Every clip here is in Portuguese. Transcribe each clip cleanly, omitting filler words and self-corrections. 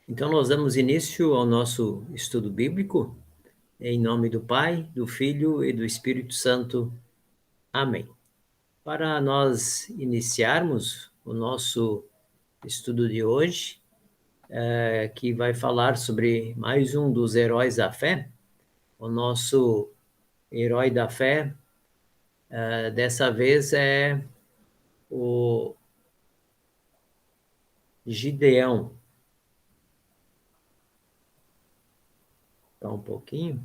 Então, nós damos início ao nosso estudo bíblico, em nome do Pai, do Filho e do Espírito Santo. Amém. Para nós iniciarmos o nosso estudo de hoje, que vai falar sobre mais um dos heróis da fé, o nosso herói da fé, dessa vez é o Gideão. Só um pouquinho,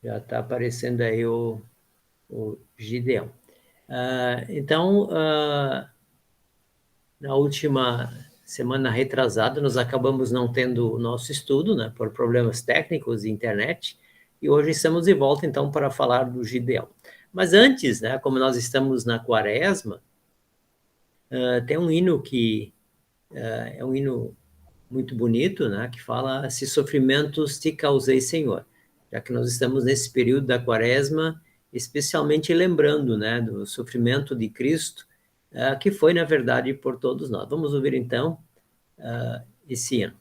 já está aparecendo aí o Gideão. Então, na última semana retrasada, nós acabamos não tendo o nosso estudo, né, por problemas técnicos de internet, e hoje estamos de volta, então, para falar do Gideão. Mas antes, né, como nós estamos na quaresma, tem um hino que é um hino muito bonito, né, que fala: se sofrimentos te causei, Senhor, já que nós estamos nesse período da quaresma, especialmente lembrando, né, do sofrimento de Cristo, que foi, na verdade, por todos nós. Vamos ouvir, então, esse hino.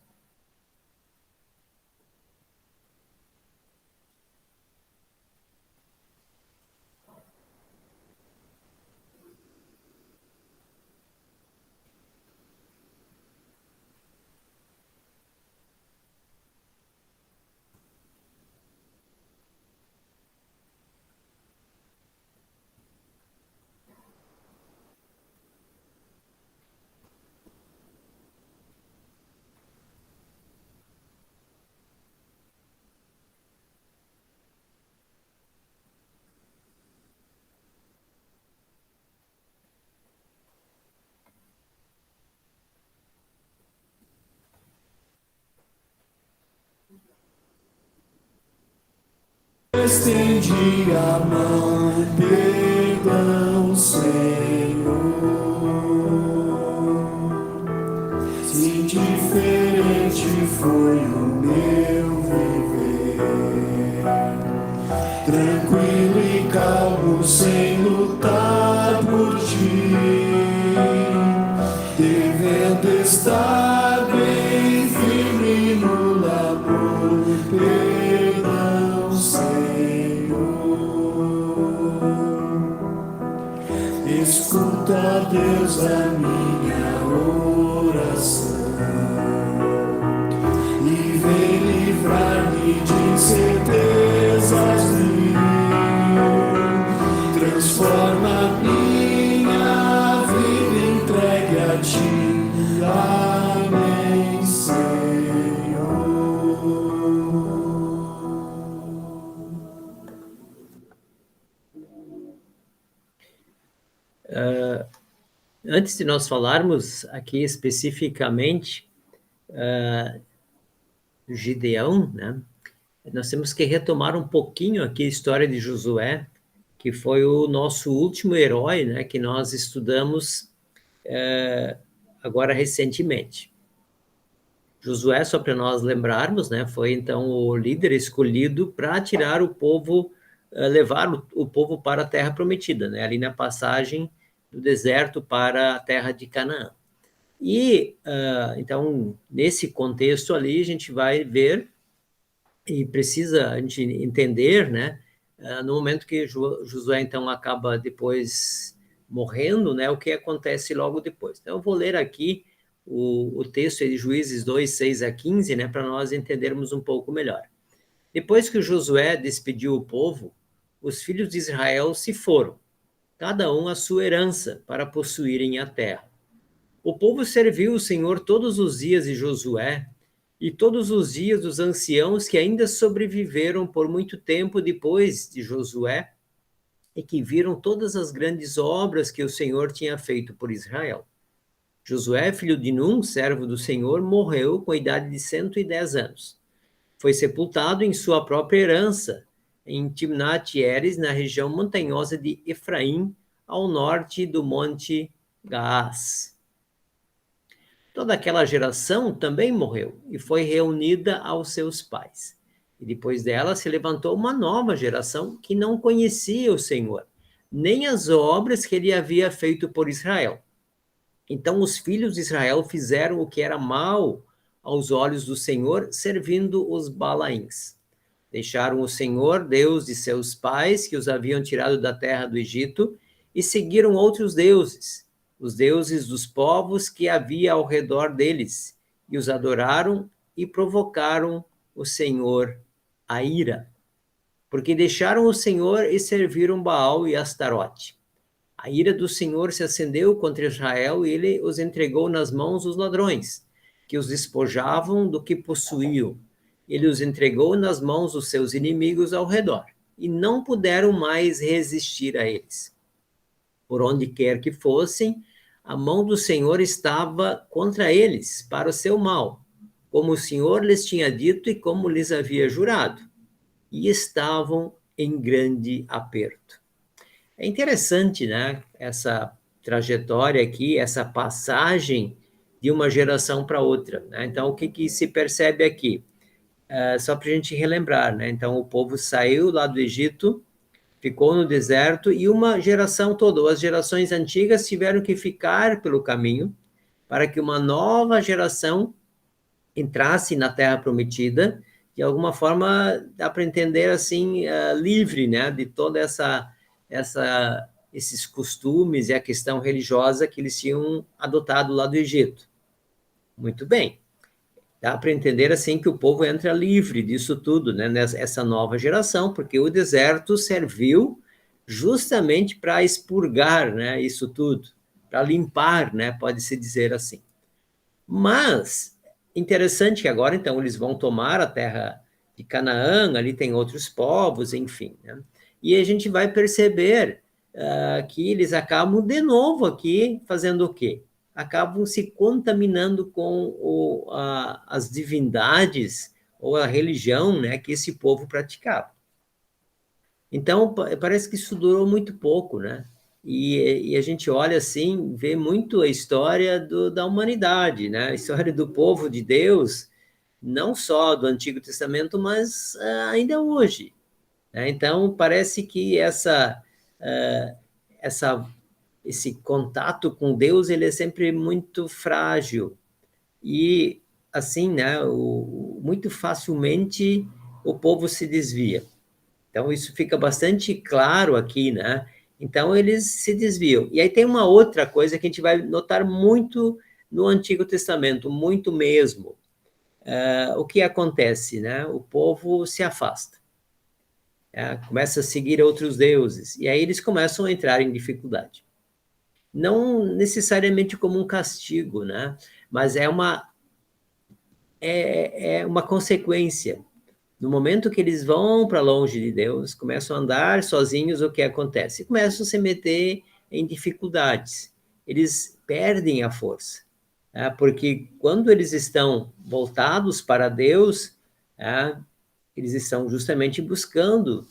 Estendi a mão, perdão, Senhor. Se indiferente foi o meu viver, tranquilo e calmo, sem lutar por ti, devendo estar bem firme no labor. Perdão, Senhor. Escuta, Deus, a minha oração e vem livrar-me de incertezas mil. Transforma minha vida entregue a ti. Amém, Senhor. Antes de nós falarmos aqui especificamente do Gideão, né, nós temos que retomar um pouquinho aqui a história de Josué, que foi o nosso último herói, né, que nós estudamos agora recentemente. Josué, só para nós lembrarmos, né, foi então o líder escolhido para tirar o povo, levar o povo para a terra prometida, né, ali na passagem do deserto para a terra de Canaã. E, então, nesse contexto ali, a gente vai ver e precisa a gente entender, né, no momento que Josué, então, acaba depois morrendo, né, o que acontece logo depois. Então, eu vou ler aqui o texto de Juízes 2, 6 a 15, né, para nós entendermos um pouco melhor. Depois que Josué despediu o povo, os filhos de Israel se foram, cada um a sua herança, para possuírem a terra. O povo serviu o Senhor todos os dias de Josué e todos os dias dos anciãos que ainda sobreviveram por muito tempo depois de Josué e que viram todas as grandes obras que o Senhor tinha feito por Israel. Josué, filho de Num, servo do Senhor, morreu com a idade de 110 anos. Foi sepultado em sua própria herança, em Timnat-Heres, na região montanhosa de Efraim, ao norte do monte Gaás. Toda aquela geração também morreu e foi reunida aos seus pais. E depois dela se levantou uma nova geração que não conhecia o Senhor, nem as obras que ele havia feito por Israel. Então os filhos de Israel fizeram o que era mal aos olhos do Senhor, servindo os Balaíns. Deixaram o Senhor, Deus de seus pais, que os haviam tirado da terra do Egito, e seguiram outros deuses, os deuses dos povos que havia ao redor deles, e os adoraram e provocaram o Senhor a ira, porque deixaram o Senhor e serviram Baal e Astarote. A ira do Senhor se acendeu contra Israel e ele os entregou nas mãos dos ladrões, que os despojavam do que possuíam. Ele os entregou nas mãos dos seus inimigos ao redor, e não puderam mais resistir a eles. Por onde quer que fossem, a mão do Senhor estava contra eles, para o seu mal, como o Senhor lhes tinha dito e como lhes havia jurado, e estavam em grande aperto. É interessante, né, essa trajetória aqui, essa passagem de uma geração para outra, né? Então, o que se percebe aqui? Só para a gente relembrar, né? Então, o povo saiu lá do Egito, ficou no deserto, e uma geração toda, as gerações antigas tiveram que ficar pelo caminho para que uma nova geração entrasse na Terra Prometida, de alguma forma, dá para entender assim, livre, né, de toda esses costumes e a questão religiosa que eles tinham adotado lá do Egito. Muito bem. Dá para entender assim que o povo entra livre disso tudo, né, nessa nova geração, porque o deserto serviu justamente para expurgar, né, isso tudo, para limpar, né, pode-se dizer assim. Mas, interessante que agora, então, eles vão tomar a terra de Canaã, ali tem outros povos, enfim, né? E a gente vai perceber que eles acabam de novo aqui fazendo o quê? Acabam se contaminando com as divindades ou a religião, né, que esse povo praticava. Então, parece que isso durou muito pouco, né? E a gente olha assim, vê muito a história da humanidade, né? A história do povo de Deus, não só do Antigo Testamento, mas ainda hoje, né? Então, parece que esse contato com Deus, ele é sempre muito frágil. E, assim, né, muito facilmente o povo se desvia. Então, isso fica bastante claro aqui, né? Então, eles se desviam. E aí tem uma outra coisa que a gente vai notar muito no Antigo Testamento, muito mesmo. O que acontece, né? O povo se afasta, começa a seguir outros deuses, e aí eles começam a entrar em dificuldade. Não necessariamente como um castigo, né? Mas é uma consequência. No momento que eles vão para longe de Deus, começam a andar sozinhos, o que acontece? Começam a se meter em dificuldades. Eles perdem a força, porque quando eles estão voltados para Deus, eles estão justamente buscando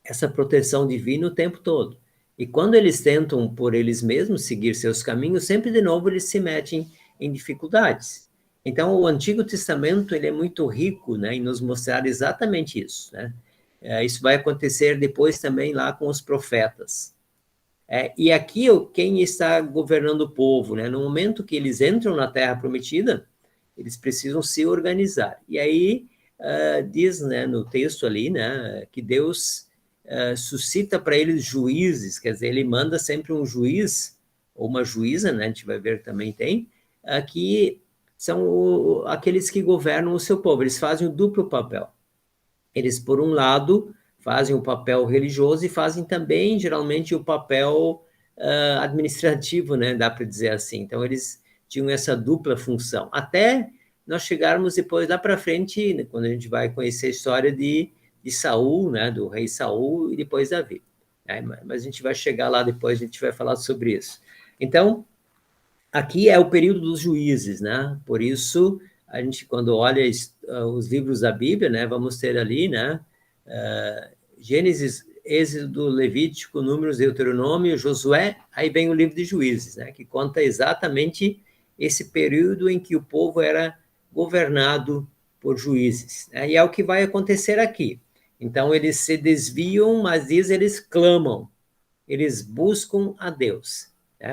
essa proteção divina o tempo todo. E quando eles tentam por eles mesmos seguir seus caminhos, sempre de novo eles se metem em dificuldades. Então, o Antigo Testamento ele é muito rico, né, em nos mostrar exatamente isso, né? Isso vai acontecer depois também lá com os profetas. E aqui, quem está governando o povo, né? No momento que eles entram na Terra Prometida, eles precisam se organizar. E aí, diz, né, no texto ali, né, que Deus suscita para eles juízes, quer dizer, ele manda sempre um juiz, ou uma juíza, né, a gente vai ver também tem, que são aqueles que governam o seu povo, eles fazem o duplo papel. Eles, por um lado, fazem o papel religioso e fazem também, geralmente, o papel administrativo, né, dá para dizer assim. Então, eles tinham essa dupla função. Até nós chegarmos depois, lá para frente, né, quando a gente vai conhecer a história de Saul, né, do rei Saul e depois Davi. Mas a gente vai chegar lá depois, a gente vai falar sobre isso. Então, aqui é o período dos juízes, né? Por isso, a gente, quando olha os livros da Bíblia, né, vamos ter ali, né, Gênesis, Êxodo, Levítico, Números, Deuteronômio, Josué, aí vem o livro de Juízes, né, que conta exatamente esse período em que o povo era governado por juízes, né? E é o que vai acontecer aqui. Então, eles se desviam, mas diz, eles clamam, eles buscam a Deus.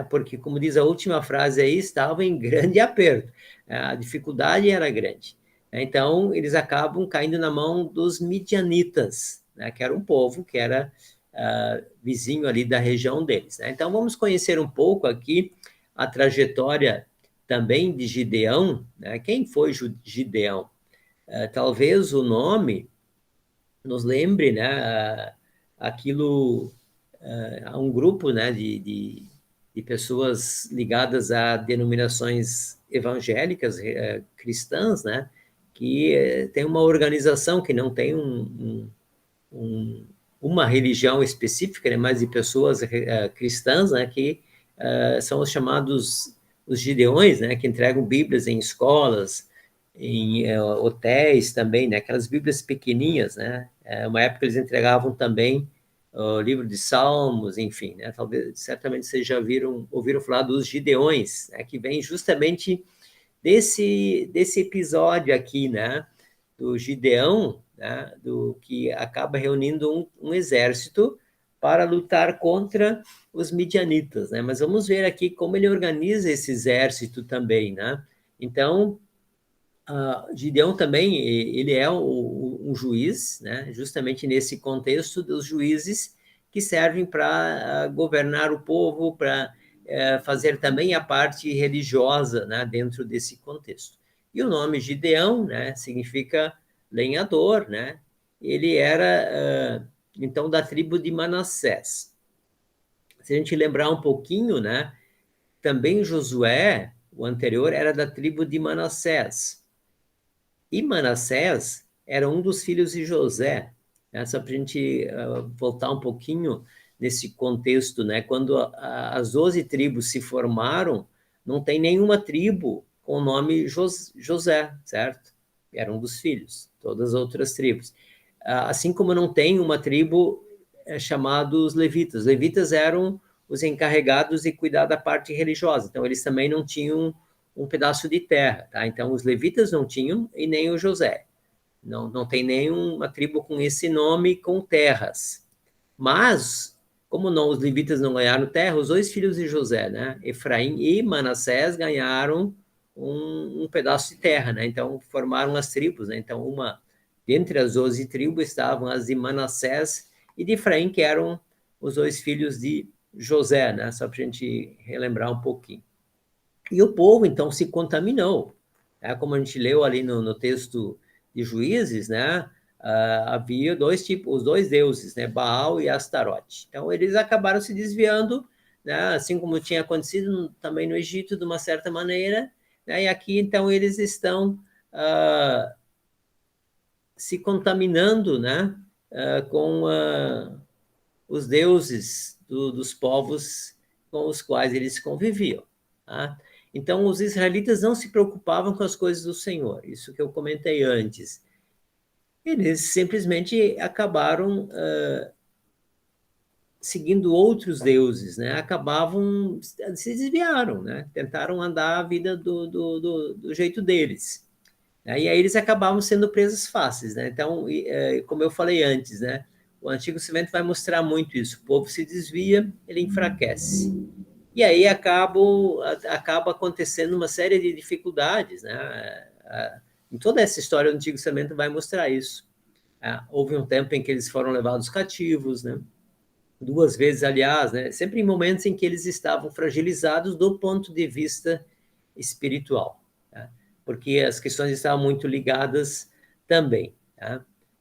porque, como diz a última frase aí, estavam em grande aperto, a dificuldade era grande. Então, eles acabam caindo na mão dos midianitas, que era um povo que era vizinho ali da região deles. Então, vamos conhecer um pouco aqui a trajetória também de Gideão. Quem foi Gideão? Talvez o nome nos lembre, aquilo, a um grupo, de pessoas ligadas a denominações evangélicas, cristãs, que tem uma organização que não tem uma religião específica, mas de pessoas cristãs, que são os chamados os gideões, que entregam Bíblias em escolas, em hotéis também, aquelas Bíblias pequenininhas, uma época eles entregavam também o livro de Salmos, enfim, talvez, certamente vocês já ouviram falar dos Gideões, que vem justamente desse episódio aqui, do Gideão, do que acaba reunindo um exército para lutar contra os midianitas, Mas vamos ver aqui como ele organiza esse exército também, Então, Gideão também, ele é um juiz, justamente nesse contexto dos juízes que servem para governar o povo, para fazer também a parte religiosa, dentro desse contexto. E o nome Gideão, significa lenhador, Ele era, então, da tribo de Manassés. Se a gente lembrar um pouquinho, também Josué, o anterior, era da tribo de Manassés. E Manassés era um dos filhos de José, só para a gente voltar um pouquinho nesse contexto, quando as 12 tribos se formaram, não tem nenhuma tribo com o nome José, certo? Era um dos filhos, todas as outras tribos. Assim como não tem uma tribo chamada os levitas. Os levitas eram os encarregados de cuidar da parte religiosa, então eles também não tinham um pedaço de terra, Então, os levitas não tinham, e nem o José. Não tem nenhuma tribo com esse nome, com terras. Mas, como os levitas não ganharam terra, os dois filhos de José, Efraim e Manassés, ganharam um pedaço de terra, Então, formaram as tribos, Então, dentre as 12 tribos estavam as de Manassés e de Efraim, que eram os dois filhos de José, Só para a gente relembrar um pouquinho. E o povo, então, se contaminou. Como a gente leu ali no texto de Juízes, havia dois tipos, os dois deuses, Baal e Astarote. Então, eles acabaram se desviando, assim como tinha acontecido também no Egito, de uma certa maneira, e aqui, então, eles estão se contaminando com os deuses dos povos com os quais eles conviviam. Então, os israelitas não se preocupavam com as coisas do Senhor, isso que eu comentei antes. Eles simplesmente acabaram seguindo outros deuses, acabavam, se desviaram, tentaram andar a vida do jeito deles. E aí eles acabavam sendo presas fáceis. Então, como eu falei antes, o Antigo Testamento vai mostrar muito isso. O povo se desvia, ele enfraquece. E aí acaba acontecendo uma série de dificuldades, Em toda essa história do Antigo Testamento vai mostrar isso. Houve um tempo em que eles foram levados cativos, 2 vezes, aliás, sempre em momentos em que eles estavam fragilizados do ponto de vista espiritual, porque as questões estavam muito ligadas também.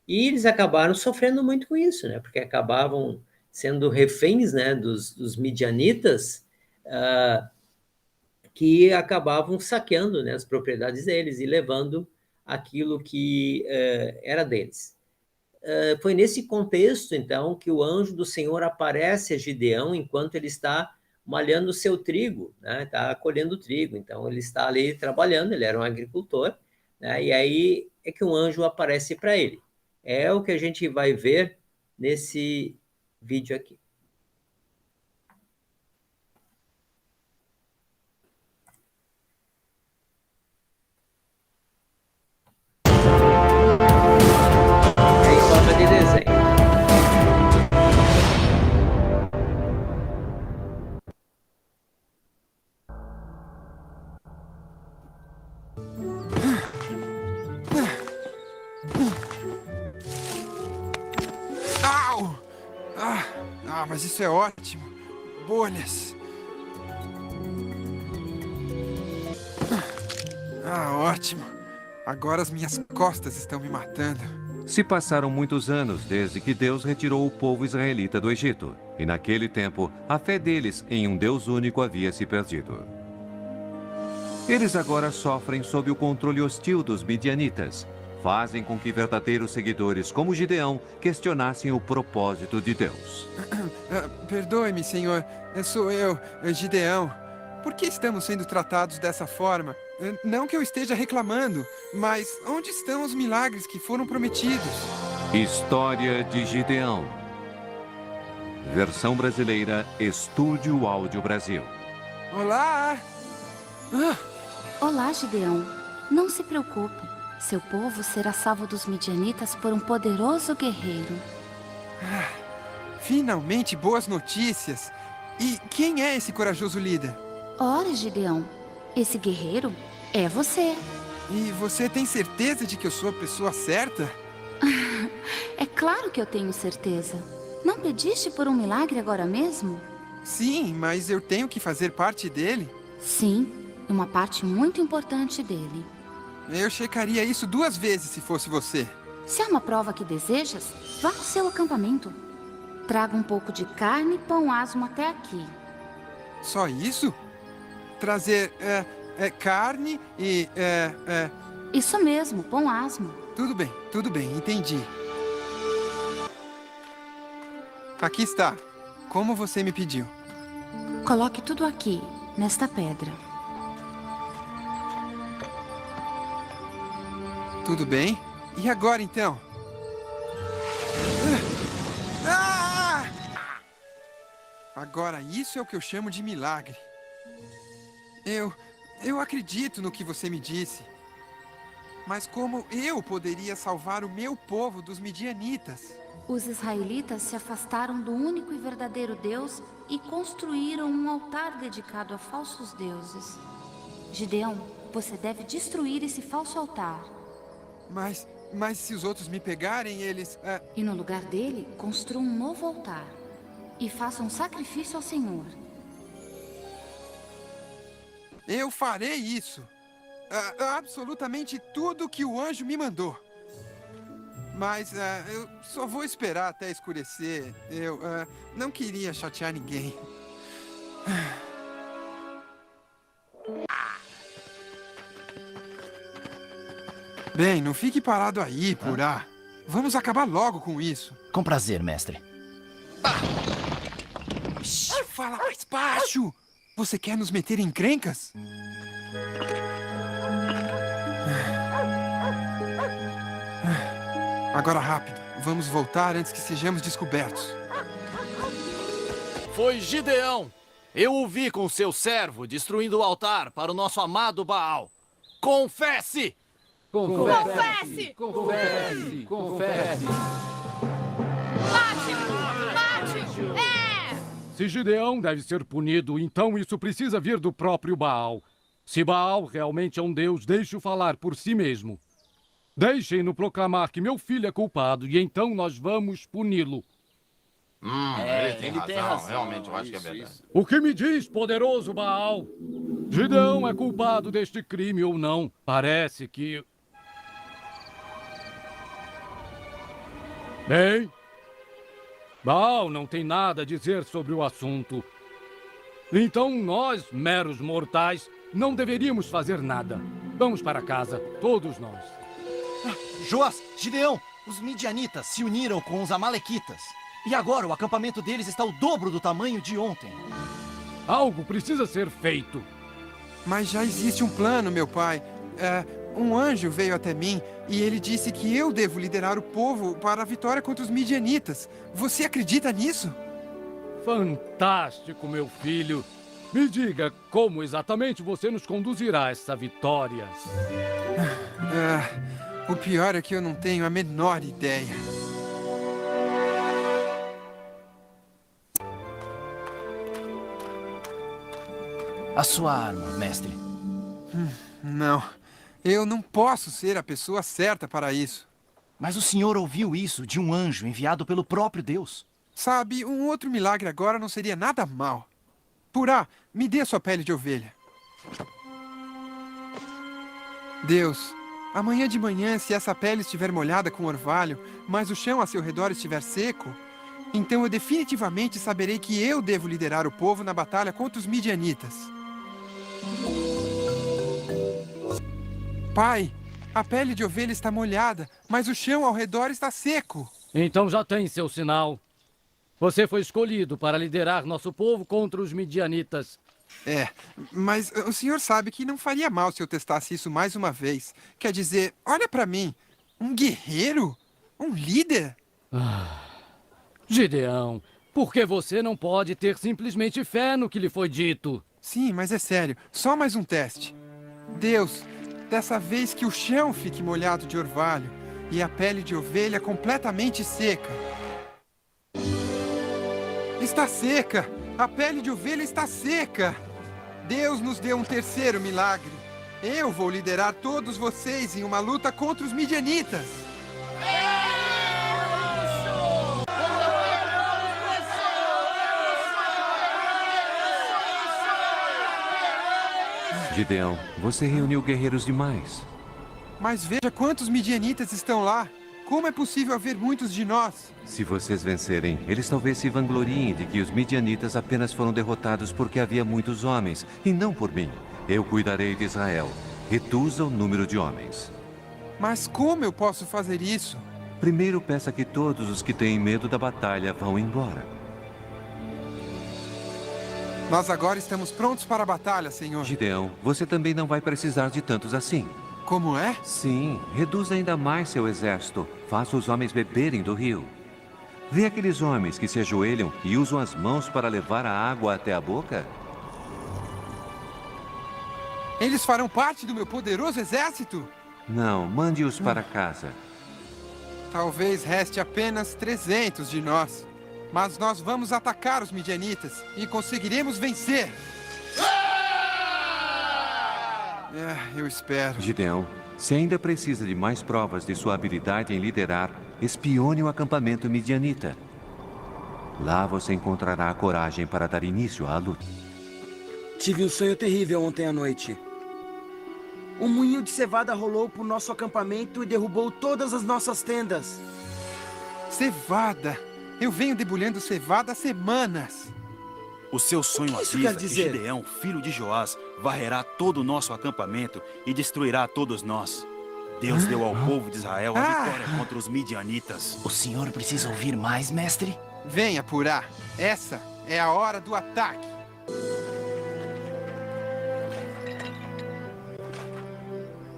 E eles acabaram sofrendo muito com isso, porque acabavam sendo reféns dos midianitas, que acabavam saqueando as propriedades deles e levando aquilo que era deles. Foi nesse contexto, então, que o anjo do Senhor aparece a Gideão enquanto ele está malhando o seu trigo, está colhendo trigo. Então, ele está ali trabalhando, ele era um agricultor, e aí é que um anjo aparece para ele. É o que a gente vai ver nesse vídeo aqui. Au! Mas isso é ótimo. Bolhas. Ótimo. Agora as minhas costas estão me matando. Se passaram muitos anos desde que Deus retirou o povo israelita do Egito. E naquele tempo, a fé deles em um Deus único havia se perdido. Eles agora sofrem sob o controle hostil dos midianitas. Fazem com que verdadeiros seguidores como Gideão questionassem o propósito de Deus. Perdoe-me, senhor. Sou eu, Gideão. Por que estamos sendo tratados dessa forma? Não que eu esteja reclamando, mas onde estão os milagres que foram prometidos? História de Gideão. Versão brasileira, Estúdio Áudio Brasil. Olá! Olá, Gideão. Não se preocupe. Seu povo será salvo dos midianitas por um poderoso guerreiro. Finalmente boas notícias! E quem é esse corajoso líder? Ora, Gideão, esse guerreiro é você. E você tem certeza de que eu sou a pessoa certa? É claro que eu tenho certeza. Não pediste por um milagre agora mesmo? Sim, mas eu tenho que fazer parte dele? Sim, uma parte muito importante dele. Eu checaria isso 2 vezes se fosse você. Se há uma prova que desejas, vá ao seu acampamento. Traga um pouco de carne e pão asmo até aqui. Só isso? Trazer carne e... Isso mesmo, pão asmo. Tudo bem, entendi. Aqui está, como você me pediu. Coloque tudo aqui, nesta pedra. Tudo bem? E agora então? Agora isso é o que eu chamo de milagre. Eu acredito no que você me disse. Mas como eu poderia salvar o meu povo dos midianitas? Os israelitas se afastaram do único e verdadeiro Deus e construíram um altar dedicado a falsos deuses. Gideão, você deve destruir esse falso altar. Mas se os outros me pegarem, eles... E no lugar dele, construa um novo altar. E faça um sacrifício ao Senhor. Eu farei isso. Absolutamente tudo que o anjo me mandou. Mas eu só vou esperar até escurecer. Eu não queria chatear ninguém. Bem, não fique parado aí, Purá. Vamos acabar logo com isso. Com prazer, mestre. Fala mais baixo! Você quer nos meter em encrencas? Agora rápido. Vamos voltar antes que sejamos descobertos. Foi Gideão. Eu o vi com seu servo destruindo o altar para o nosso amado Baal. Confesse! Confesse! Confesse! Confesse! Mate! Mate! Se Gideão deve ser punido, então isso precisa vir do próprio Baal. Se Baal realmente é um deus, deixe-o falar por si mesmo. Deixem-no proclamar que meu filho é culpado e então nós vamos puni-lo. Ele tem razão. Realmente, eu acho que é verdade. O que me diz, poderoso Baal? Gideão é culpado deste crime ou não? Parece que... Bem, Baal não tem nada a dizer sobre o assunto. Então nós, meros mortais, não deveríamos fazer nada. Vamos para casa, todos nós. Joás, Gideão, os midianitas se uniram com os amalequitas. E agora o acampamento deles está o dobro do tamanho de ontem. Algo precisa ser feito. Mas já existe um plano, meu pai. Um anjo veio até mim e ele disse que eu devo liderar o povo para a vitória contra os midianitas. Você acredita nisso? Fantástico, meu filho. Me diga como exatamente você nos conduzirá a essa vitória. O pior é que eu não tenho a menor ideia. A sua arma, mestre. Não. Eu não posso ser a pessoa certa para isso. Mas o senhor ouviu isso de um anjo enviado pelo próprio Deus. Sabe, um outro milagre agora não seria nada mal. Purá, me dê a sua pele de ovelha. Deus, amanhã de manhã, se essa pele estiver molhada com orvalho, mas o chão a seu redor estiver seco, então eu definitivamente saberei que eu devo liderar o povo na batalha contra os midianitas. Pai, a pele de ovelha está molhada, mas o chão ao redor está seco. Então já tem seu sinal. Você foi escolhido para liderar nosso povo contra os midianitas. É, mas o senhor sabe que não faria mal se eu testasse isso mais uma vez. Quer dizer, olha pra mim, um guerreiro? Um líder? Gideão, por que você não pode ter simplesmente fé no que lhe foi dito? Sim, mas é sério, só mais um teste. Deus, dessa vez que o chão fique molhado de orvalho e a pele de ovelha completamente seca. Está seca! A pele de ovelha está seca! Deus nos deu um terceiro milagre. Eu vou liderar todos vocês em uma luta contra os midianitas. Gideão, você reuniu guerreiros demais. Mas veja quantos midianitas estão lá. Como é possível haver muitos de nós? Se vocês vencerem, eles talvez se vangloriem de que os midianitas apenas foram derrotados porque havia muitos homens, e não por mim. Eu cuidarei de Israel. Reduza o número de homens. Mas como eu posso fazer isso? Primeiro peça que todos os que têm medo da batalha vão embora. Nós agora estamos prontos para a batalha, Senhor. Gideão, você também não vai precisar de tantos assim. Como é? Sim, reduza ainda mais seu exército. Faça os homens beberem do rio. Vê aqueles homens que se ajoelham e usam as mãos para levar a água até a boca? Eles farão parte do meu poderoso exército? Não, mande-os para casa. Talvez reste apenas 300 de nós. Mas nós vamos atacar os midianitas e conseguiremos vencer. Eu espero. Gideão, se ainda precisa de mais provas de sua habilidade em liderar, espione o acampamento midianita. Lá você encontrará a coragem para dar início à luta. Tive um sonho terrível ontem à noite. Um moinho de cevada rolou por nosso acampamento e derrubou todas as nossas tendas. Cevada! Eu venho debulhando cevada há semanas. O seu sonho avisa que Gideão, filho de Joás, varrerá todo o nosso acampamento e destruirá todos nós. Deus deu ao povo de Israel a vitória contra os midianitas. O senhor precisa ouvir mais, mestre? Venha, Purá. Essa é a hora do ataque.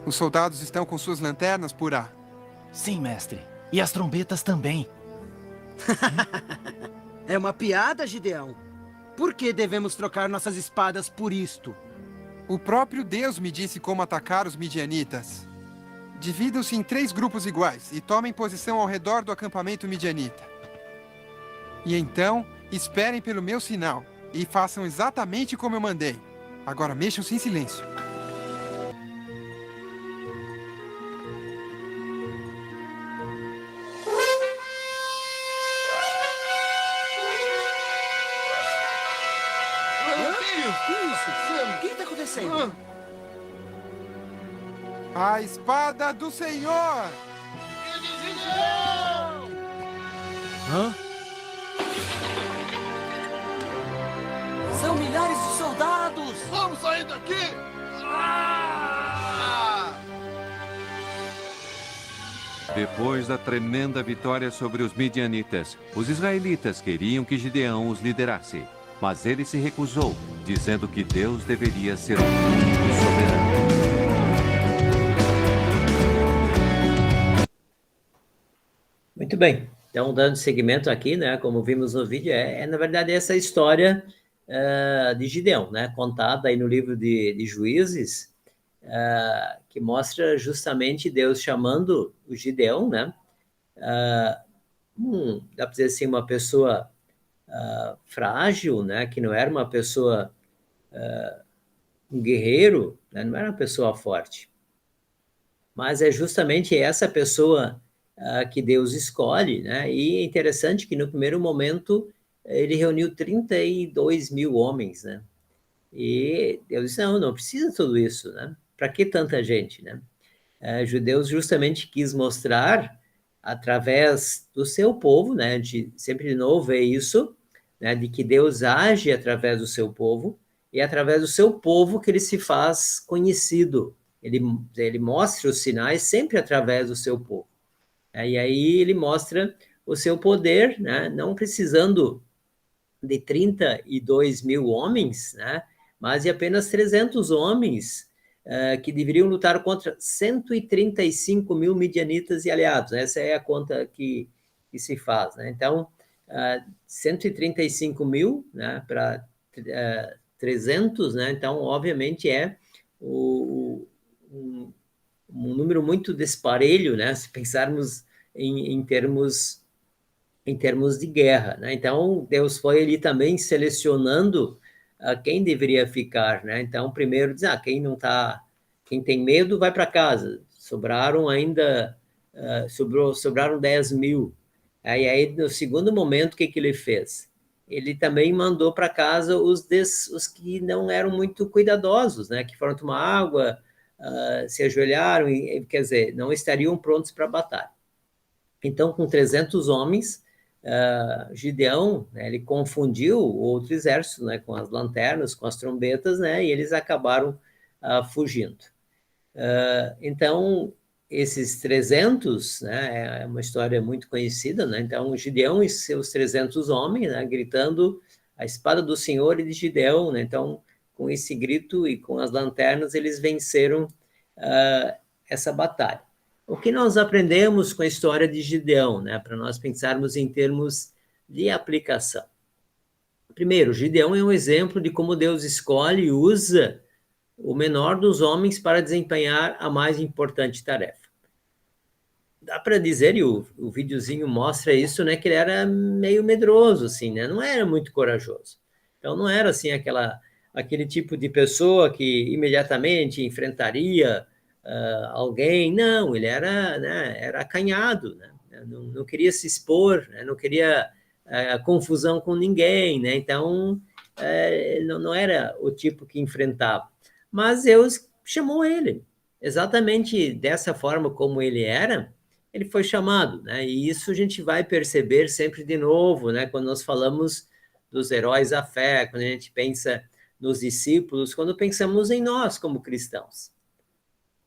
Os soldados estão com suas lanternas, Purá? Sim, mestre. E as trombetas também. É uma piada, Gideão. Por que devemos trocar nossas espadas por isto? O próprio Deus me disse como atacar os midianitas. Dividam-se em 3 grupos iguais e tomem posição ao redor do acampamento midianita. E então, esperem pelo meu sinal e façam exatamente como eu mandei. Agora mexam-se em silêncio. O que está acontecendo? A espada do Senhor! Hã? São milhares de soldados! Vamos sair daqui! Depois da tremenda vitória sobre os midianitas, os israelitas queriam que Gideão os liderasse. Mas ele se recusou, dizendo que Deus deveria ser o único soberano. Muito bem. Então, dando seguimento aqui, né, como vimos no vídeo, na verdade essa história de Gideão, né, contada aí no livro de Juízes, que mostra justamente Deus chamando o Gideão, né, dá para dizer assim, uma pessoa frágil, né, que não era uma pessoa, um guerreiro, né, não era uma pessoa forte. mas é justamente essa pessoa que Deus escolhe, né? E é interessante que no primeiro momento ele reuniu 32 mil homens, né? E Deus disse, não precisa tudo isso, né? Para que tanta gente, né? Judeus justamente quis mostrar, através do seu povo, né? Sempre de novo ver isso, né? De que Deus age através do seu povo, e através do seu povo que ele se faz conhecido. Ele mostra os sinais sempre através do seu povo. E aí ele mostra o seu poder, né? Não precisando de 32 mil homens, né? Mas de apenas 300 homens que deveriam lutar contra 135 mil midianitas e aliados. Essa é a conta que se faz, né? Então, 135 mil, né, para 300, né? Então, obviamente, é um número muito disparelho, né? Se pensarmos em termos de guerra, né? Então, Deus foi ali também selecionando quem deveria ficar, né? Então, primeiro diz, quem tem medo vai para casa. Sobraram ainda, sobraram 10 mil. Aí, no segundo momento, o que ele fez? Ele também mandou para casa os que não eram muito cuidadosos, né? Que foram tomar água, se ajoelharam, quer dizer, não estariam prontos para a batalha. Então, com 300 homens, Gideão, né, ele confundiu o outro exército, né, com as lanternas, com as trombetas, né, e eles acabaram fugindo. Então, esses 300, né, é uma história muito conhecida, né, então Gideão e seus 300 homens, né, gritando a espada do Senhor e de Gideão, né, então com esse grito e com as lanternas eles venceram essa batalha. O que nós aprendemos com a história de Gideão, né, para nós pensarmos em termos de aplicação? Primeiro, Gideão é um exemplo de como Deus escolhe e usa o menor dos homens para desempenhar a mais importante tarefa. Dá para dizer, e o videozinho mostra isso, né, que ele era meio medroso, assim, né, não era muito corajoso. Então, não era, assim, aquele tipo de pessoa que imediatamente enfrentaria alguém. Não, ele era, né, era acanhado, né, não queria se expor, né, não queria confusão com ninguém, né, então não era o tipo que enfrentava. Mas Deus chamou ele, exatamente dessa forma como ele era, ele foi chamado, né, e isso a gente vai perceber sempre de novo, né, quando nós falamos dos heróis da fé, quando a gente pensa nos discípulos, quando pensamos em nós como cristãos.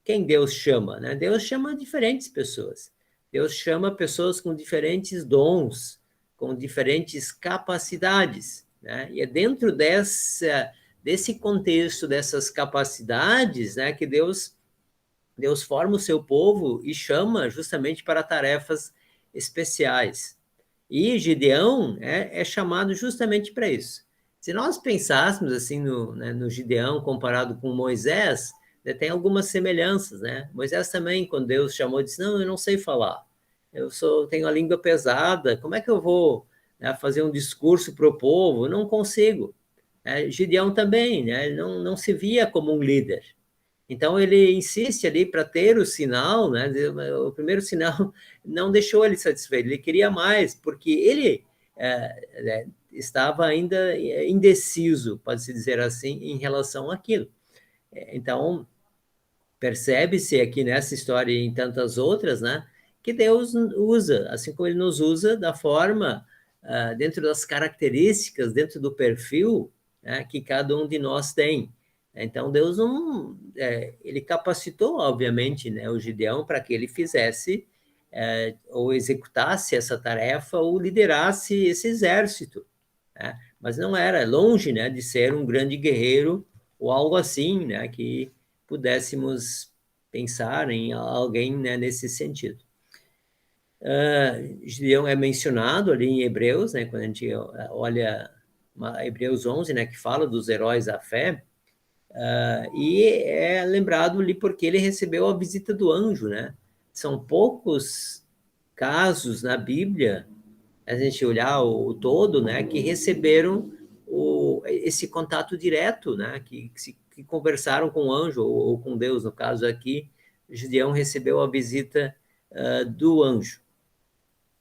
Quem Deus chama, né? Deus chama diferentes pessoas. Deus chama pessoas com diferentes dons, com diferentes capacidades, né? E é dentro desse contexto, dessas capacidades, né, que Deus forma o seu povo e chama justamente para tarefas especiais. E Gideão é chamado justamente para isso. Se nós pensássemos assim no Gideão comparado com Moisés, tem algumas semelhanças, né? Moisés também, quando Deus chamou, disse, não, eu não sei falar, tenho a língua pesada, como é que eu vou, né, fazer um discurso para o povo? Eu não consigo. Gideão também, né? Ele não se via como um líder. Então, ele insiste ali para ter o sinal, né? O primeiro sinal não deixou ele satisfeito, ele queria mais, porque ele estava ainda indeciso, pode-se dizer assim, em relação àquilo. Então, percebe-se aqui nessa história e em tantas outras, né, que Deus usa, assim como ele nos usa da forma, dentro das características, dentro do perfil, né, que cada um de nós tem. Então, Deus ele capacitou, obviamente, né, o Gideão para que ele fizesse, ou executasse essa tarefa, ou liderasse esse exército, né? Mas não era longe, né, de ser um grande guerreiro, ou algo assim, né, que pudéssemos pensar em alguém, né, nesse sentido. Gideão é mencionado ali em Hebreus, né, quando a gente olha Hebreus 11, né, que fala dos heróis da fé, e é lembrado ali porque ele recebeu a visita do anjo, né? São poucos casos na Bíblia, a gente olhar o todo, né, que receberam esse contato direto, né, que conversaram com o anjo, ou com Deus, no caso aqui, Gideão recebeu a visita do anjo.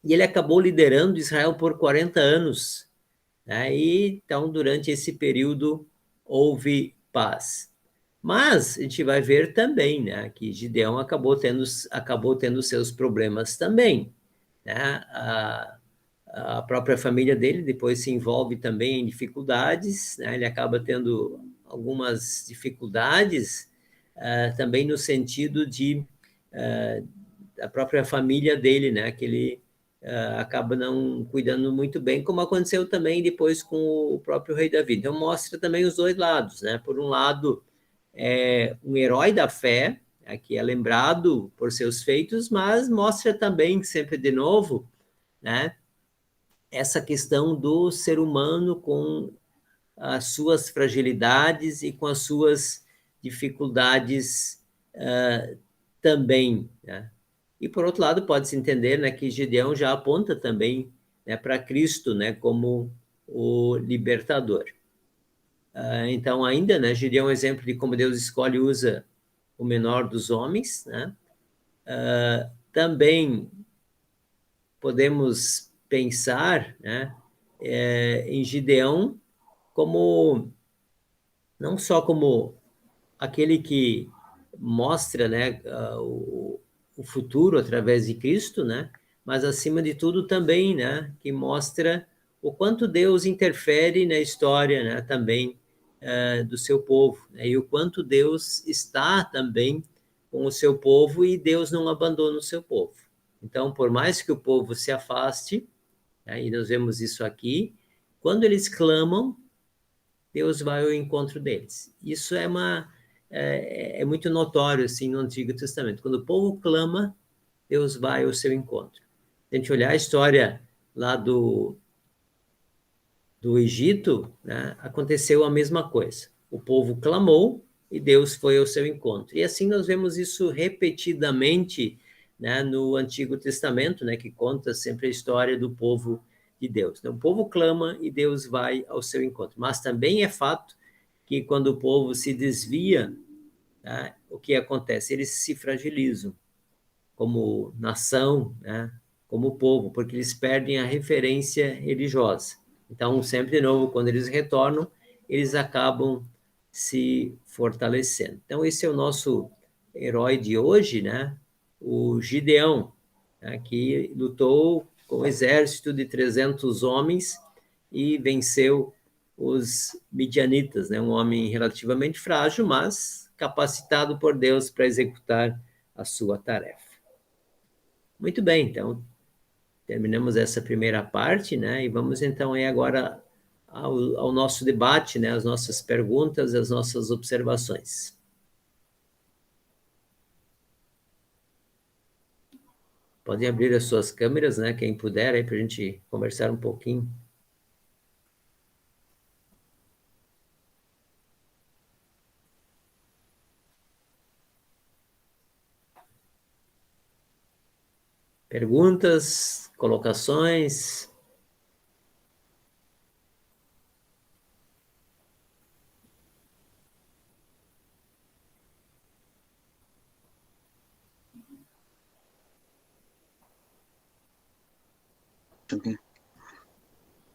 E ele acabou liderando Israel por 40 anos. Né? E, então, durante esse período, houve paz. Mas a gente vai ver também, né, que Gideão acabou tendo seus problemas também. Né? A própria família dele depois se envolve também em dificuldades, né? Ele acaba tendo algumas dificuldades também no sentido de a própria família dele, né, que ele acaba não cuidando muito bem, como aconteceu também depois com o próprio rei Davi. Então mostra também os dois lados, né? Por um lado, um herói da fé, que é lembrado por seus feitos, mas mostra também, sempre de novo, né, essa questão do ser humano com as suas fragilidades e com as suas dificuldades também, né? E, por outro lado, pode-se entender, né, que Gideão já aponta também, né, para Cristo, né, como o libertador. Então, ainda, né, Gideão é um exemplo de como Deus escolhe e usa o menor dos homens. Né? Também podemos pensar, né, em Gideão como não só como aquele que mostra, né, o futuro através de Cristo, né, mas acima de tudo também, né, que mostra o quanto Deus interfere na história, né, também do seu povo, né, e o quanto Deus está também com o seu povo e Deus não abandona o seu povo. Então, por mais que o povo se afaste, né, e nós vemos isso aqui, quando eles clamam, Deus vai ao encontro deles. Isso é muito notório assim no Antigo Testamento. Quando o povo clama, Deus vai ao seu encontro. Se a gente olhar a história lá do Egito, né, aconteceu a mesma coisa. O povo clamou e Deus foi ao seu encontro. E assim nós vemos isso repetidamente, né, no Antigo Testamento, né, que conta sempre a história do povo de Deus. Então, o povo clama e Deus vai ao seu encontro. Mas também é fato que quando o povo se desvia, né, o que acontece? Eles se fragilizam como nação, né, como povo, porque eles perdem a referência religiosa. Então, sempre de novo, quando eles retornam, eles acabam se fortalecendo. Então, esse é o nosso herói de hoje, né? O Gideão, né, que lutou com um exército de 300 homens e venceu os midianitas, né? Um homem relativamente frágil, mas capacitado por Deus para executar a sua tarefa. Muito bem, então terminamos essa primeira parte, né? E vamos então aí agora ao nosso debate, né? As nossas perguntas, as nossas observações. Podem abrir as suas câmeras, né? Quem puder, aí para a gente conversar um pouquinho. Perguntas, colocações?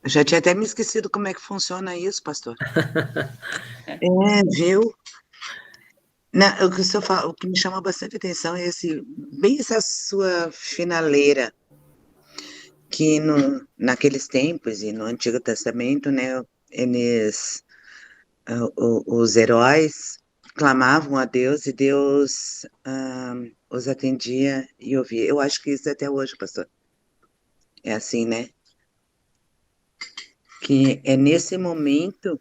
Eu já tinha até me esquecido como é que funciona isso, pastor. Viu? Não, o que me chama bastante atenção é bem essa sua finaleira, que naqueles tempos e no Antigo Testamento, né, os heróis clamavam a Deus e Deus os atendia e ouvia. Eu acho que isso é até hoje, pastor. É assim, né? Que é nesse momento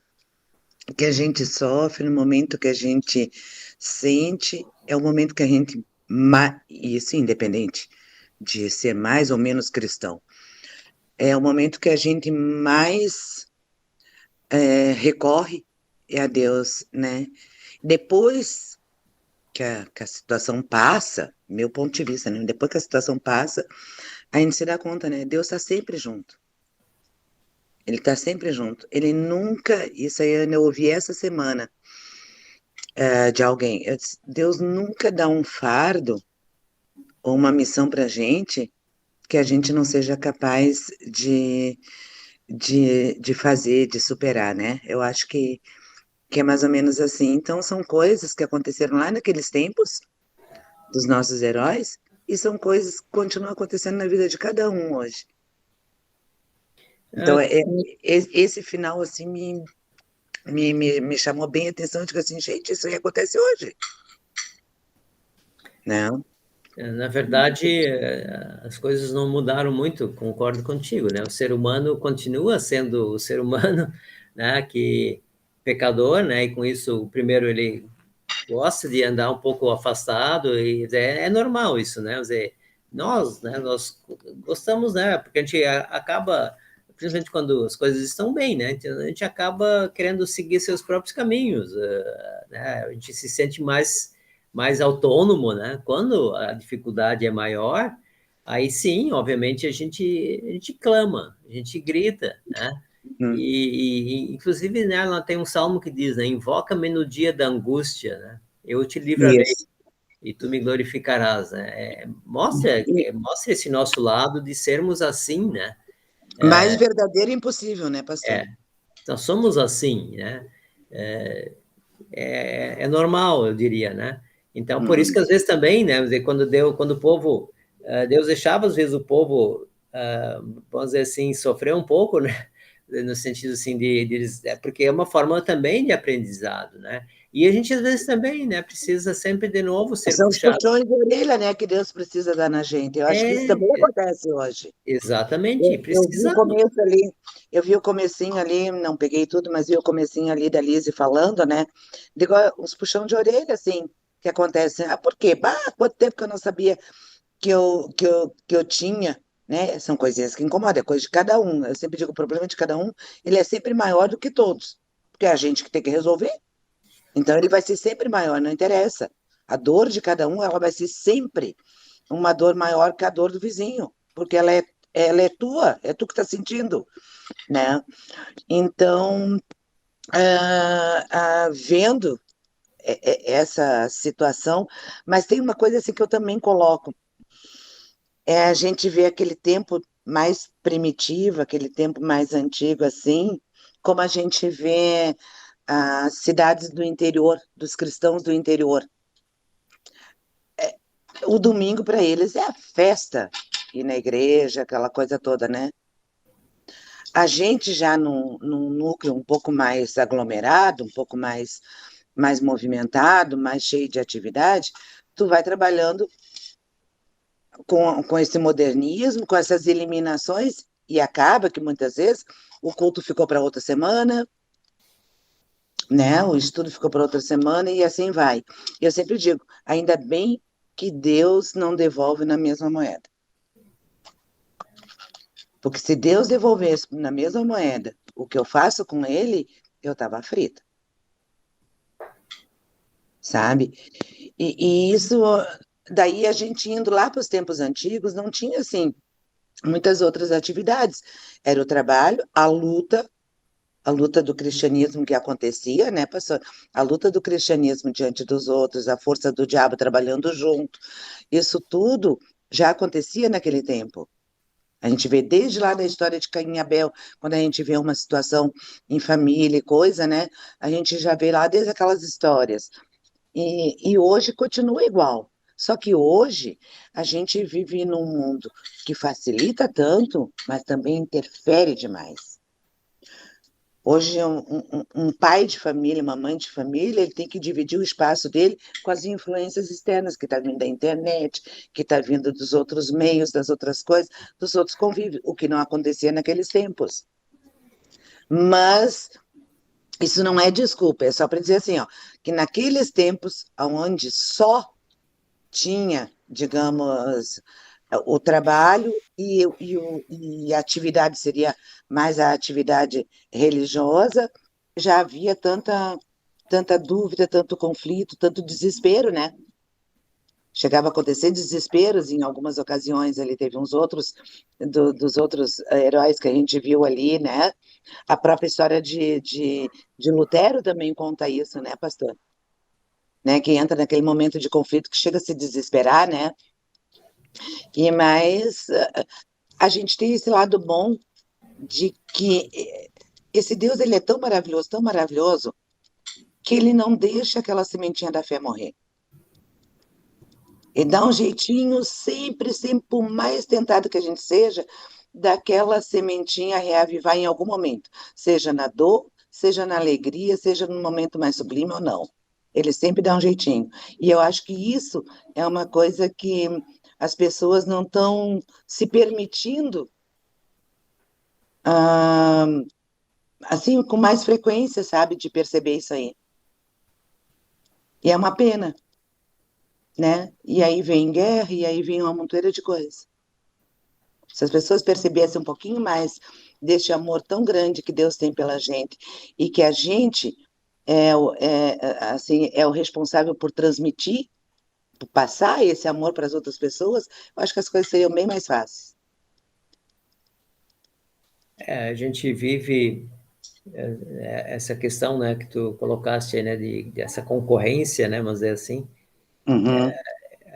que a gente sofre, no momento que a gente sente, é o momento que a gente, isso independente de ser mais ou menos cristão, é o momento que a gente mais recorre a Deus, né? Depois que a situação passa, meu ponto de vista, né? Depois que a situação passa, a gente se dá conta, né? Deus está sempre junto. Ele está sempre junto. Ele nunca, isso aí eu ouvi essa semana, de alguém. Eu disse, Deus nunca dá um fardo ou uma missão para a gente que a gente não seja capaz de fazer, de superar, né? Eu acho que é mais ou menos assim. Então, são coisas que aconteceram lá naqueles tempos dos nossos heróis e são coisas que continuam acontecendo na vida de cada um hoje. Então, esse final, assim, me chamou bem a atenção. Eu digo assim, gente, isso aí acontece hoje. Não? Na verdade, as coisas não mudaram muito, concordo contigo, né? O ser humano continua sendo o ser humano, né? Que pecador, né? E com isso, o primeiro, ele gosta de andar um pouco afastado, e é normal isso, né? Quer dizer, nós, né? Nós gostamos, né? Porque a gente acaba, principalmente quando as coisas estão bem, né? Então, a gente acaba querendo seguir seus próprios caminhos, né? A gente se sente mais autônomo, né? Quando a dificuldade é maior, aí sim, obviamente, a gente clama, a gente grita, né? Inclusive, né, ela tem um salmo que diz, né? Invoca-me no dia da angústia, né? Eu te livrarei e tu me glorificarás, né? Mostra esse nosso lado de sermos assim, né? Mais verdadeiro e impossível, né, pastor? Nós somos assim, né? É normal, eu diria, né? Então, por isso que às vezes também, né? Quando o povo, Deus deixava às vezes o povo, vamos dizer assim, sofrer um pouco, né? No sentido assim porque é uma forma também de aprendizado, né? E a gente às vezes também, né? Precisa sempre de novo ser São os puxado. puxões de orelha, né, que Deus precisa dar na gente. Eu acho que isso também acontece hoje. Exatamente, Eu vi o começo ali, eu vi o comecinho ali, não peguei tudo, mas vi o comecinho ali da Lise falando, né? Digo, uns puxão de orelha, assim, que acontece. Ah, por quê? Bah, quanto tempo que eu não sabia que eu tinha, né? São coisinhas que incomodam, é coisa de cada um. Eu sempre digo, o problema de cada um, ele é sempre maior do que todos, porque é a gente que tem que resolver. Então, ele vai ser sempre maior, não interessa. A dor de cada um, ela vai ser sempre uma dor maior que a dor do vizinho, porque ela é tua, é tu que está sentindo, né? Então, vendo essa situação, mas tem uma coisa assim que eu também coloco, a gente vê aquele tempo mais primitivo, aquele tempo mais antigo assim, como a gente vê as cidades do interior, dos cristãos do interior. O domingo para eles é a festa, ir na igreja, aquela coisa toda, né? A gente já num núcleo um pouco mais aglomerado, um pouco mais movimentado, mais cheio de atividade, tu vai trabalhando com esse modernismo, com essas eliminações, e acaba que muitas vezes o culto ficou para outra semana, né? O estudo ficou para outra semana e assim vai. Eu sempre digo, ainda bem que Deus não devolve na mesma moeda. Porque se Deus devolvesse na mesma moeda o que eu faço com ele, eu estava frita. Sabe? E isso, daí a gente indo lá para os tempos antigos, não tinha, assim, muitas outras atividades. Era o trabalho, a luta do cristianismo que acontecia, né, pastor? A luta do cristianismo diante dos outros, a força do diabo trabalhando junto. Isso tudo já acontecia naquele tempo. A gente vê desde lá da história de Caim e Abel, quando a gente vê uma situação em família e coisa, né? A gente já vê lá desde aquelas histórias. E hoje continua igual. Só que hoje a gente vive num mundo que facilita tanto, mas também interfere demais. Hoje, um pai de família, uma mãe de família, ele tem que dividir o espaço dele com as influências externas, que está vindo da internet, que está vindo dos outros meios, das outras coisas, dos outros convívios, o que não acontecia naqueles tempos. Mas isso não é desculpa, é só para dizer assim, ó, que naqueles tempos, onde só tinha, digamos, o trabalho e a atividade seria mais a atividade religiosa, já havia tanta dúvida, tanto conflito, tanto desespero, né? Chegava a acontecer desesperos em algumas ocasiões, ali teve uns outros, dos outros heróis que a gente viu ali, né? A própria história de Lutero também conta isso, né, pastor? né? Que entra naquele momento de conflito que chega a se desesperar, né? E mais a gente tem esse lado bom de que esse Deus ele é tão maravilhoso, que ele não deixa aquela sementinha da fé morrer. Ele dá um jeitinho sempre, por mais tentado que a gente seja, daquela sementinha reavivar em algum momento, seja na dor, seja na alegria, seja no momento mais sublime ou não. Ele sempre dá um jeitinho. E eu acho que isso é uma coisa que as pessoas não estão se permitindo assim, com mais frequência, sabe, de perceber isso aí. E é uma pena, né? E aí vem guerra, e aí vem uma montoeira de coisas. Se as pessoas percebessem um pouquinho mais deste amor tão grande que Deus tem pela gente, e que a gente assim, é o responsável por transmitir, por passar esse amor para as outras pessoas, eu acho que as coisas seriam bem mais fáceis. A gente vive essa questão, né, que tu colocaste, né, dessa concorrência, né, mas é assim. Uhum.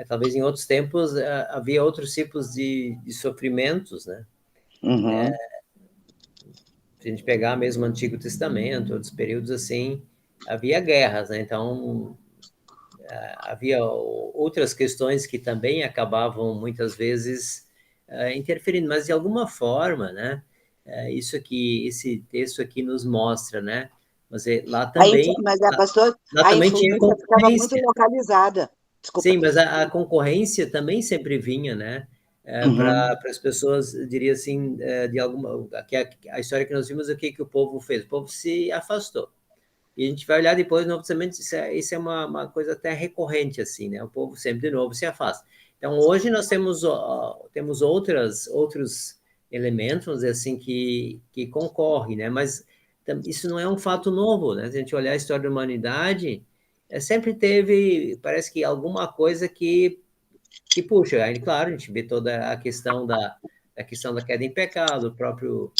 Talvez em outros tempos havia outros tipos de sofrimentos, né? Uhum. Se a gente pegar mesmo o Antigo Testamento, outros períodos assim, havia guerras, né? Então havia outras questões que também acabavam muitas vezes interferindo, mas de alguma forma, né? Isso aqui, esse texto aqui nos mostra, né? Mas lá também, pastor, lá a também tinha influência ficava muito concorrência. localizada. Desculpa. Sim, mas a concorrência também sempre vinha, né? Para as pessoas, eu diria assim, de alguma. A história que nós vimos, o que o povo fez? O povo se afastou. E a gente vai olhar depois no Novo Testamento, isso é uma coisa até recorrente, assim, né? O povo sempre de novo se afasta. Então, hoje nós temos outros elementos, vamos dizer assim, que concorrem, né? Mas isso não é um fato novo, né? Se a gente olhar a história da humanidade, sempre teve, parece que alguma coisa que puxa. Aí, claro, a gente vê toda a questão da queda em pecado, o próprio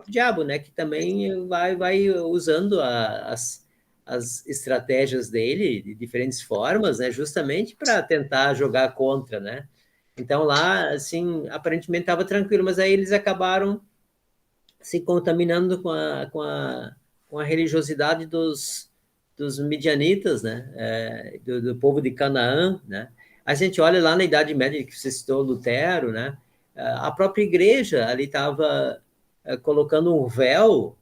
diabo, né? Que também vai usando as estratégias dele de diferentes formas, né? Justamente para tentar jogar contra, né? Então lá, assim, aparentemente estava tranquilo, mas aí eles acabaram se contaminando com a religiosidade dos midianitas, né? Do povo de Canaã, né? A gente olha lá na Idade Média, que você citou Lutero, né? A própria igreja ali estava colocando um véu,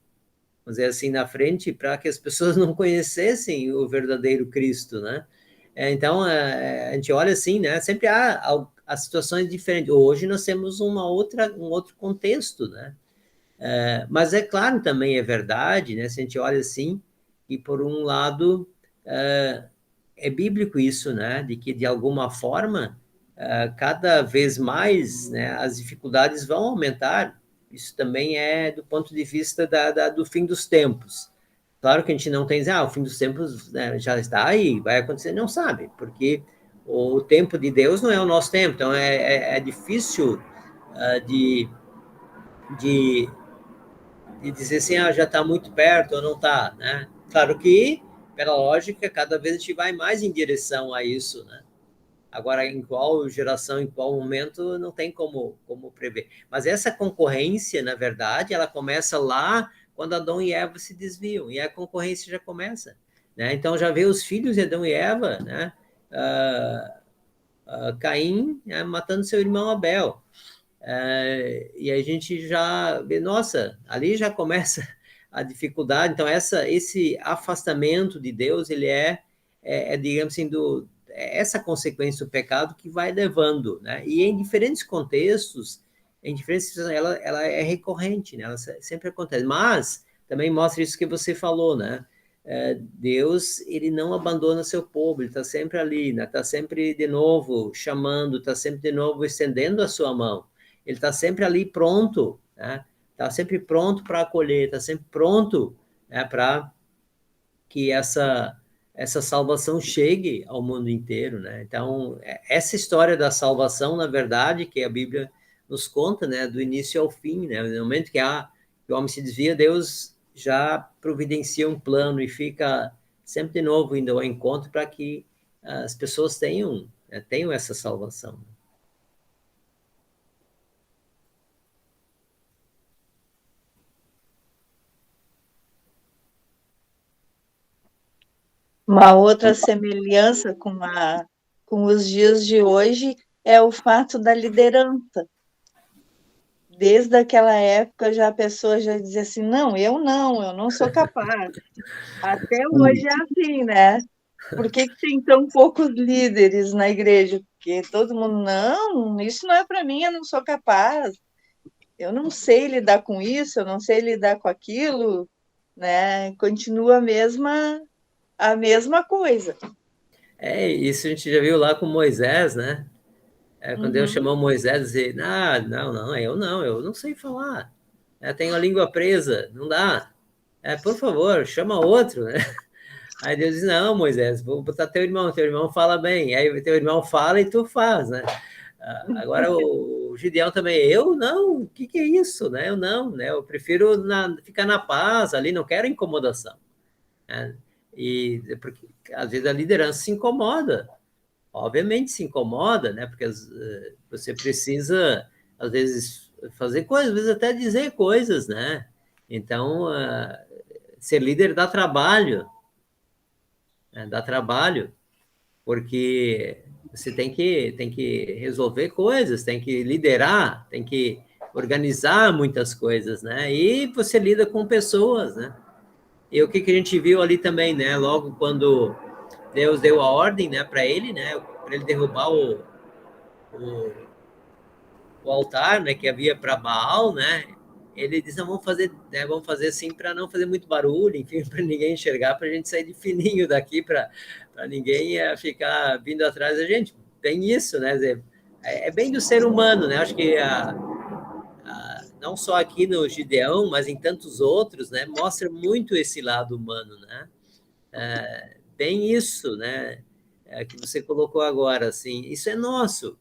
vamos dizer assim, na frente, para que as pessoas não conhecessem o verdadeiro Cristo, né? Então, a gente olha assim, né? Sempre há as situações diferentes. Hoje nós temos um outro contexto, né? Mas é claro, também é verdade, né? Se a gente olha assim, e por um lado, é bíblico isso, né? De que, de alguma forma, cada vez mais, né, as dificuldades vão aumentar. Isso também é do ponto de vista do fim dos tempos. Claro que a gente não tem, o fim dos tempos, né, já está aí, vai acontecer, não sabe, porque o tempo de Deus não é o nosso tempo, então é difícil de dizer assim, já está muito perto ou não está, né? Claro que, pela lógica, cada vez a gente vai mais em direção a isso, né? Agora, em qual geração, em qual momento, não tem como prever. Mas essa concorrência, na verdade, ela começa lá quando Adão e Eva se desviam, e a concorrência já começa, né? Então, já vê os filhos de Adão e Eva, né? Caim matando seu irmão Abel. E a gente já vê, nossa, ali já começa a dificuldade. Então, esse afastamento de Deus, ele digamos assim, essa consequência do pecado que vai levando, né? E em diferentes contextos, ela é recorrente, né? Ela sempre acontece. Mas também mostra isso que você falou, né? Deus, ele não abandona seu povo, ele está sempre ali, né? Está sempre de novo chamando, está sempre de novo estendendo a sua mão. Ele está sempre ali pronto, né? Está sempre pronto para acolher, está sempre pronto, né, para que essa salvação chegue ao mundo inteiro, né? Então, essa história da salvação, na verdade, que a Bíblia nos conta, né, do início ao fim, né? No momento que o homem se desvia, Deus já providencia um plano e fica sempre de novo indo ao encontro para que as pessoas tenham essa salvação. Uma outra semelhança com os dias de hoje é o fato da liderança. Desde aquela época já a pessoa já dizia assim, não, eu não sou capaz. Até hoje é assim, né? Por que tem tão poucos líderes na igreja? Porque todo mundo, não, isso não é para mim, eu não sou capaz. Eu não sei lidar com isso, eu não sei lidar com aquilo, né? Continua a mesma coisa. Isso a gente já viu lá com Moisés, né? Quando Deus chamou Moisés, e eu não sei falar. Tenho a língua presa, não dá. Por favor, chama outro, né? Aí Deus diz, não, Moisés, vou botar teu irmão fala bem. Aí teu irmão fala e tu faz, né? Agora o Gideão também, eu não, o que é isso, né? Eu não, né? Eu prefiro ficar na paz ali, não quero incomodação. Né? E porque às vezes a liderança se incomoda, obviamente se incomoda, né? Porque você precisa, às vezes, fazer coisas, às vezes até dizer coisas, né? Então, ser líder dá trabalho, né? Dá trabalho, porque você tem que resolver coisas, tem que liderar, tem que organizar muitas coisas, né? E você lida com pessoas, né? E o que a gente viu ali também, né? Logo quando Deus deu a ordem, né, para ele, né, para ele derrubar o altar, né, que havia para Baal, né? Ele disse, não, vamos fazer assim para não fazer muito barulho, enfim, para ninguém enxergar, para a gente sair de fininho daqui, para ninguém ficar vindo atrás da gente. Tem isso, né? É bem do ser humano, né? Acho que não só aqui no Gideão, mas em tantos outros, né? Mostra muito esse lado humano, né? Bem isso, né? Que você colocou agora, assim, isso é nosso.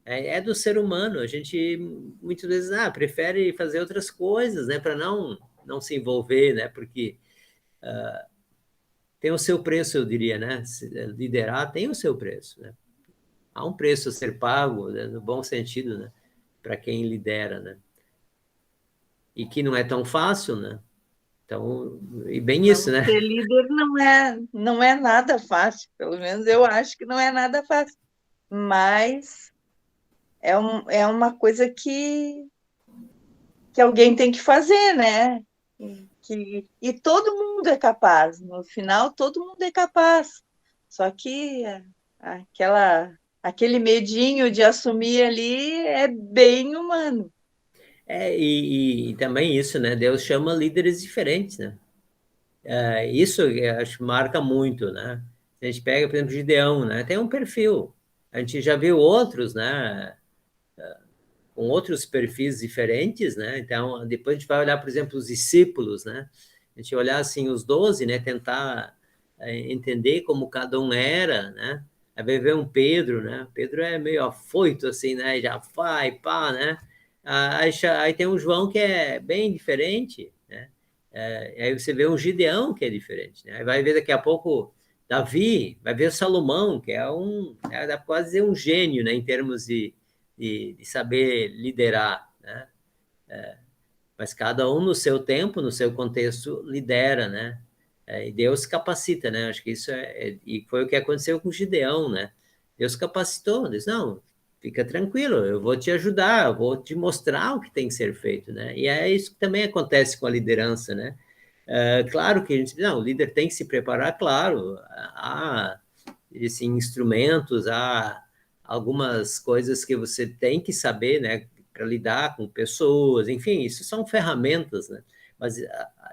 É do ser humano, a gente muitas vezes prefere fazer outras coisas, né, para não se envolver, né, porque tem o seu preço, eu diria, né, liderar tem o seu preço, né, há um preço a ser pago, né, no bom sentido, né, para quem lidera, né, e que não é tão fácil, né, então, e bem isso, né. Ser líder não é nada fácil, pelo menos eu acho que não é nada fácil, mas é uma coisa que alguém tem que fazer, né? E todo mundo é capaz, no final todo mundo é capaz, só que aquele medinho de assumir ali é bem humano. E também isso, né? Deus chama líderes diferentes, né? Isso eu acho que marca muito, né? A gente pega, por exemplo, Gideão, né? Tem um perfil. A gente já viu outros, né? Com outros perfis diferentes, né? Então, depois a gente vai olhar, por exemplo, os discípulos, né? A gente olhar, assim, os 12, né? Tentar entender como cada um era, né? Aí vai ver um Pedro, né? Pedro é meio afoito, assim, né? Já vai, pá, né? Aí tem um João que é bem diferente, né? Aí você vê um Gideão que é diferente, né? Aí vai ver daqui a pouco Davi, vai ver Salomão, que dá pra quase dizer um gênio, né? Em termos de saber liderar, né? Mas cada um no seu tempo, no seu contexto, lidera, né? E Deus capacita, né? Acho que isso e foi o que aconteceu com Gideão, né? Deus capacitou, disse, não, fica tranquilo, eu vou te ajudar, eu vou te mostrar o que tem que ser feito, né? E é isso que também acontece com a liderança, né? Claro que a gente, não, o líder tem que se preparar, claro, há instrumentos, há algumas coisas que você tem que saber, né, para lidar com pessoas, enfim, isso são ferramentas, né? Mas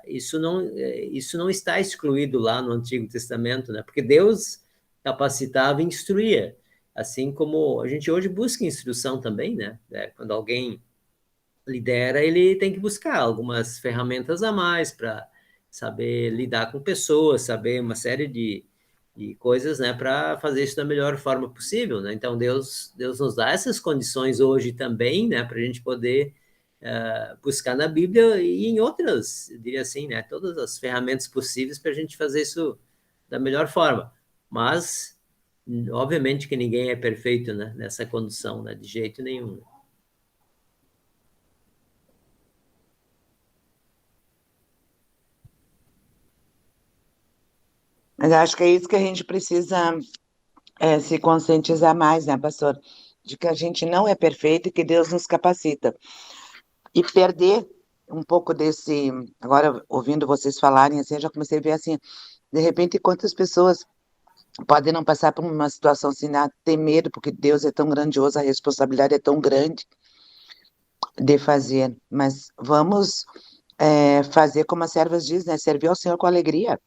isso não está excluído lá no Antigo Testamento, né? Porque Deus capacitava e instruía, assim como a gente hoje busca instrução também, né? Quando alguém lidera, ele tem que buscar algumas ferramentas a mais para saber lidar com pessoas, saber uma série de coisas, né, para fazer isso da melhor forma possível, né? Então Deus nos dá essas condições hoje também, né, para a gente poder buscar na Bíblia e em outras, eu diria assim, né, todas as ferramentas possíveis para a gente fazer isso da melhor forma. Mas obviamente que ninguém é perfeito, né, nessa condição, né, de jeito nenhum. Mas acho que é isso que a gente precisa se conscientizar mais, né, pastor? De que a gente não é perfeito e que Deus nos capacita. E perder um pouco desse... Agora, ouvindo vocês falarem, assim, eu já comecei a ver, assim, de repente, quantas pessoas podem não passar por uma situação assim, ter medo, porque Deus é tão grandioso, a responsabilidade é tão grande de fazer. Mas vamos fazer como as servas dizem, né? Servir ao Senhor com alegria.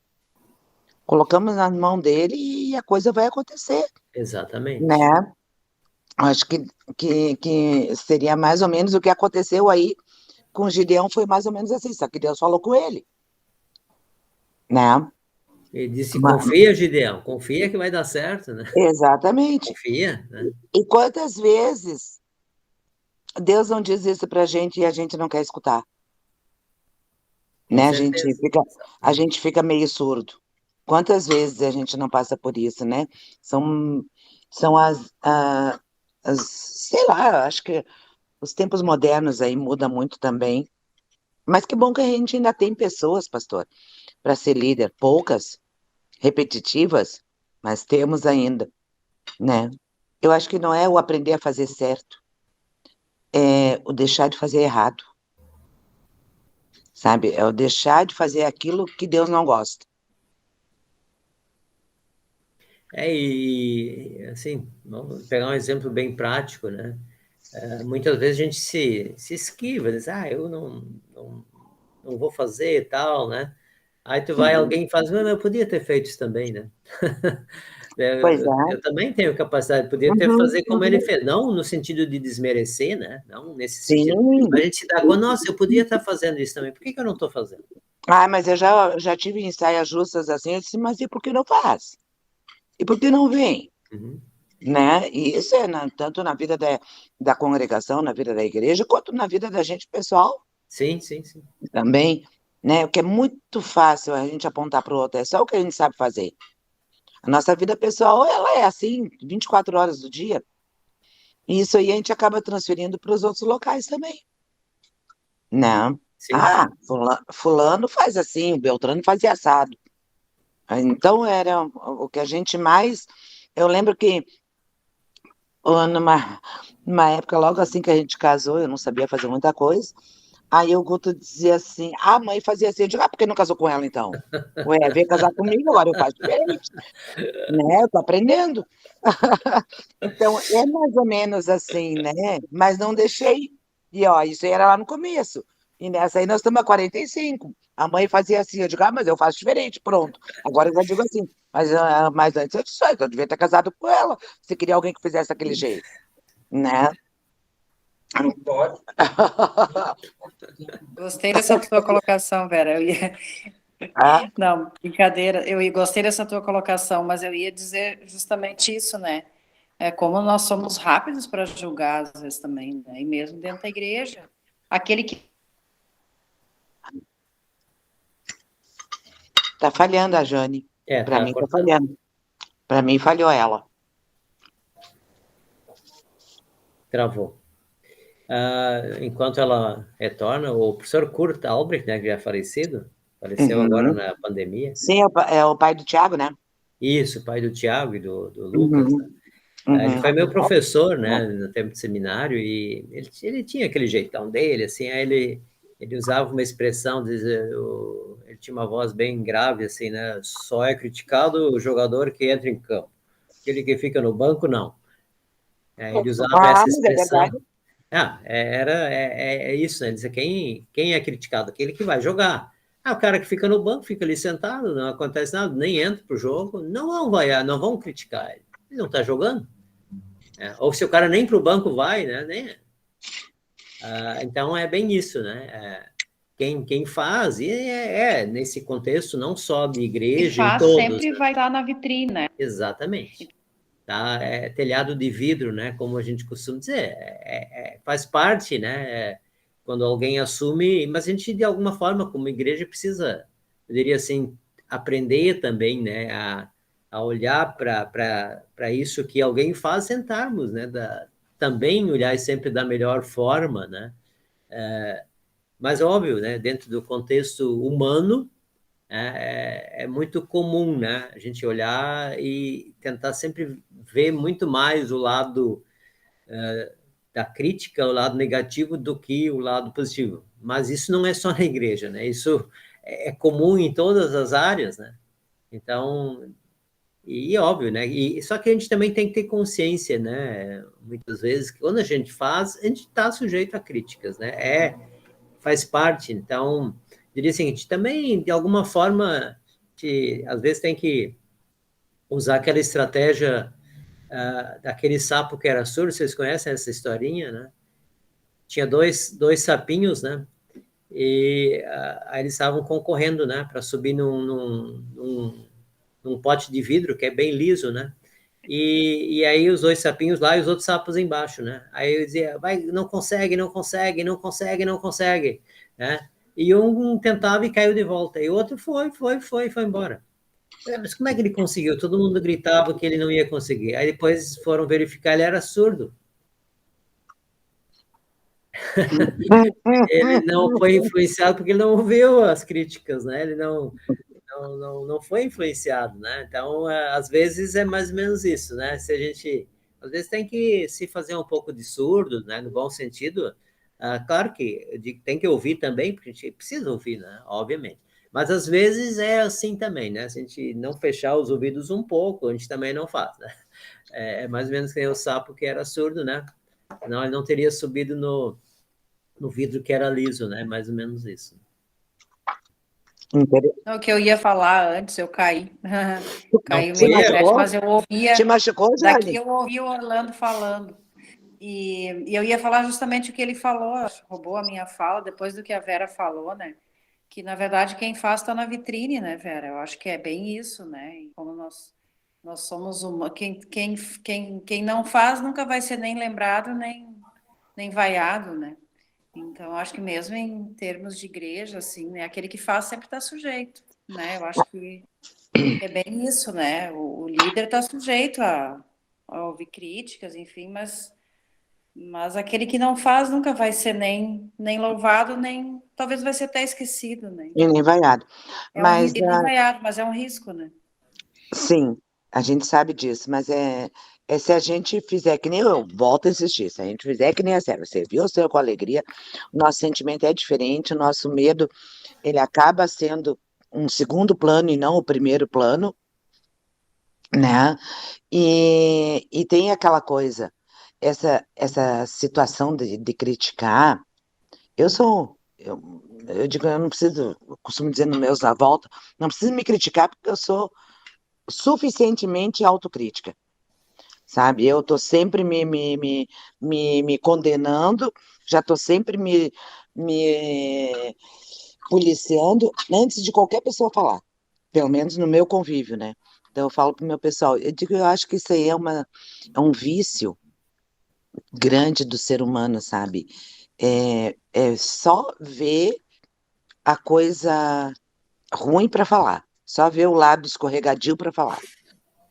Colocamos na mão dele e a coisa vai acontecer. Exatamente. Né? Acho que seria mais ou menos o que aconteceu aí com Gideão, foi mais ou menos assim, só que Deus falou com ele. Né? Ele disse, confia, Gideão, confia que vai dar certo, né? Exatamente. Confia, né? E quantas vezes Deus não diz isso pra gente e a gente não quer escutar? Né? A gente fica meio surdo. Quantas vezes a gente não passa por isso, né? São sei lá, acho que os tempos modernos aí mudam muito também. Mas que bom que a gente ainda tem pessoas, pastor, para ser líder. Poucas, repetitivas, mas temos ainda, né? Eu acho que não é o aprender a fazer certo, é o deixar de fazer errado. Sabe? É o deixar de fazer aquilo que Deus não gosta. E assim, vamos pegar um exemplo bem prático, né? Muitas vezes a gente se esquiva, diz, eu não vou fazer e tal, né? Aí tu vai, alguém faz, mas eu podia ter feito isso também, né? Eu também tenho capacidade, podia ter fazer como ele fez, não no sentido de desmerecer, né? Não nesse sentido, mas a gente se dá conta, nossa, eu podia estar fazendo isso também, por que eu não estou fazendo? Mas eu já tive em saias justas assim, eu disse, mas e por que não faz? E por que não vem? Né? E isso é tanto na vida da congregação, na vida da igreja, quanto na vida da gente pessoal. Sim. Também, né? O que é muito fácil a gente apontar para o outro, é só o que a gente sabe fazer. A nossa vida pessoal, ela é assim, 24 horas do dia. E isso aí a gente acaba transferindo para os outros locais também. Não. Sim. Fulano faz assim, o Beltrano fazia assado. Então, era o que a gente mais... Eu lembro que numa época, logo assim que a gente casou, eu não sabia fazer muita coisa, aí o Guto dizia assim, a mãe fazia assim, eu digo, por que não casou com ela, então? Ué, veio casar comigo, agora eu faço diferente. Né? Eu tô aprendendo. Então, é mais ou menos assim, né? Mas não deixei... E, isso aí era lá no começo. E nessa aí nós estamos a 45. A mãe fazia assim, eu digo, mas eu faço diferente, pronto. Agora eu já digo assim, mas antes eu disse, eu devia ter casado com ela, se queria alguém que fizesse daquele jeito, né? Não pode. Gostei dessa tua colocação, Vera. Não, brincadeira, eu gostei dessa tua colocação, mas eu ia dizer justamente isso, né? É como nós somos rápidos para julgar, às vezes, também, né? E mesmo dentro da igreja. Aquele que... Tá falhando a Jane. Para mim tá falhando. Para mim falhou ela. Travou. Enquanto ela retorna, o professor Kurt Albrecht, né, que já é falecido, faleceu agora na pandemia. Sim, é o pai do Tiago, né? Isso, o pai do Tiago e do Lucas. Né? Ele foi meu professor, né, no tempo de seminário, e ele tinha aquele jeitão dele, assim, aí ele usava uma expressão, ele tinha uma voz bem grave, assim, né, só é criticado o jogador que entra em campo, aquele que fica no banco, não. Ele usava essa expressão. É isso, né, ele dizia, quem é criticado? Aquele que vai jogar. O cara que fica no banco, fica ali sentado, não acontece nada, nem entra pro jogo, não vão criticar ele. Ele não está jogando. Ou se o cara nem para o banco vai, né? Então é bem isso, né? Quem faz, e nesse contexto não só de igreja, quem faz em todos, sempre vai estar na vitrine, né? Exatamente. Tá? É telhado de vidro, né? Como a gente costuma dizer, faz parte, né? Quando alguém assume, mas a gente de alguma forma, como igreja, precisa, eu diria assim, aprender também, né? A a olhar para isso que alguém faz, sentarmos, né? Também olhar sempre da melhor forma, né? Mas óbvio, né? Dentro do contexto humano, é muito comum, né? A gente olhar e tentar sempre ver muito mais o lado da crítica, o lado negativo, do que o lado positivo. Mas isso não é só na igreja, né? Isso é comum em todas as áreas, né? Então, e óbvio, né? Só que a gente também tem que ter consciência, né? Muitas vezes, que quando a gente faz, a gente está sujeito a críticas, né? Faz parte. Então, diria assim, a gente também, de alguma forma, às vezes tem que usar aquela estratégia daquele sapo que era surdo. Vocês conhecem essa historinha, né? Tinha dois sapinhos, né? E aí eles estavam concorrendo, né? Para subir num pote de vidro que é bem liso, né? E aí os dois sapinhos lá e os outros sapos embaixo, né? Aí eu dizia, vai, não consegue, não consegue, não consegue, não consegue, né? E um tentava e caiu de volta, e o outro foi embora. Mas como é que ele conseguiu? Todo mundo gritava que ele não ia conseguir. Aí depois foram verificar, ele era surdo. Ele não foi influenciado porque ele não ouviu as críticas, né? Ele não foi influenciado, né? Então, às vezes é mais ou menos isso, né? Se a gente, às vezes, tem que se fazer um pouco de surdo, né? No bom sentido. Claro que tem que ouvir também, porque a gente precisa ouvir, né? Obviamente. Mas às vezes é assim também, né? Se a gente não fechar os ouvidos um pouco, a gente também não faz, né? É mais ou menos que nem o sapo que era surdo, né? Não, ele não teria subido no vidro que era liso, né? Mais ou menos isso. O que eu ia falar antes, eu caí. Caí o meu internet, mas eu ouvia. Te machucou, Jane? Daqui eu ouvi o Orlando falando. E eu ia falar justamente o que ele falou, roubou a minha fala, depois do que a Vera falou, né? Que, na verdade, quem faz está na vitrine, né, Vera? Eu acho que é bem isso, né? E como nós somos uma. Quem não faz nunca vai ser nem lembrado, nem vaiado, né? Então, eu acho que mesmo em termos de igreja, assim, né? Aquele que faz sempre está sujeito, né? Eu acho que é bem isso, né? O líder está sujeito a ouvir críticas, enfim, mas aquele que não faz nunca vai ser nem louvado, nem talvez vai ser até esquecido, né? E nem vaiado. Mas, nem vaiado, mas é um risco, né? Sim, a gente sabe disso, mas se a gente fizer que nem eu, volto a insistir, se a gente fizer que nem a Sérvia, você viu o Senhor com alegria, o nosso sentimento é diferente, o nosso medo, ele acaba sendo um segundo plano e não o primeiro plano, né? E tem aquela coisa, essa situação de criticar. Eu digo, eu não preciso, eu costumo dizer nos meus à volta, não preciso me criticar porque eu sou suficientemente autocrítica, sabe? Eu estou sempre me condenando, já estou sempre me policiando antes de qualquer pessoa falar, pelo menos no meu convívio, né? Então eu falo para o meu pessoal, eu digo, eu acho que isso aí é um vício grande do ser humano, sabe? É só ver a coisa ruim para falar, só ver o lado escorregadio para falar.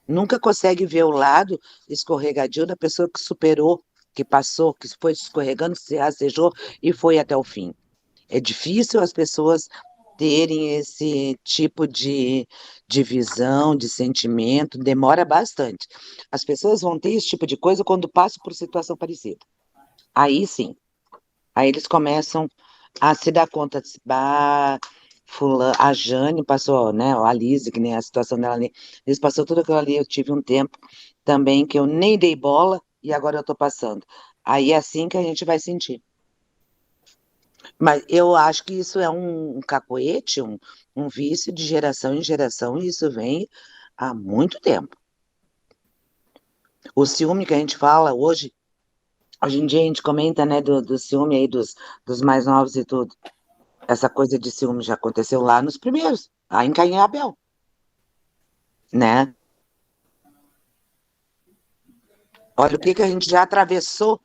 Nunca consegue ver o lado escorregadio da pessoa que superou, que passou, que foi escorregando, se rastejou e foi até o fim. É difícil as pessoas terem esse tipo de visão, de sentimento, demora bastante. As pessoas vão ter esse tipo de coisa quando passam por situação parecida. Aí sim, aí eles começam a se dar conta de a Jane passou, né, a Lise, que nem a situação dela ali, eles passou tudo aquilo ali, eu tive um tempo também que eu nem dei bola e agora eu tô passando. Aí é assim que a gente vai sentir. Mas eu acho que isso é um cacoete, um vício de geração em geração, e isso vem há muito tempo. O ciúme que a gente fala hoje em dia a gente comenta, né, do ciúme aí dos mais novos e tudo. Essa coisa de ciúme já aconteceu lá nos primeiros, lá em Caim e Abel, né? Olha o que a gente já atravessou,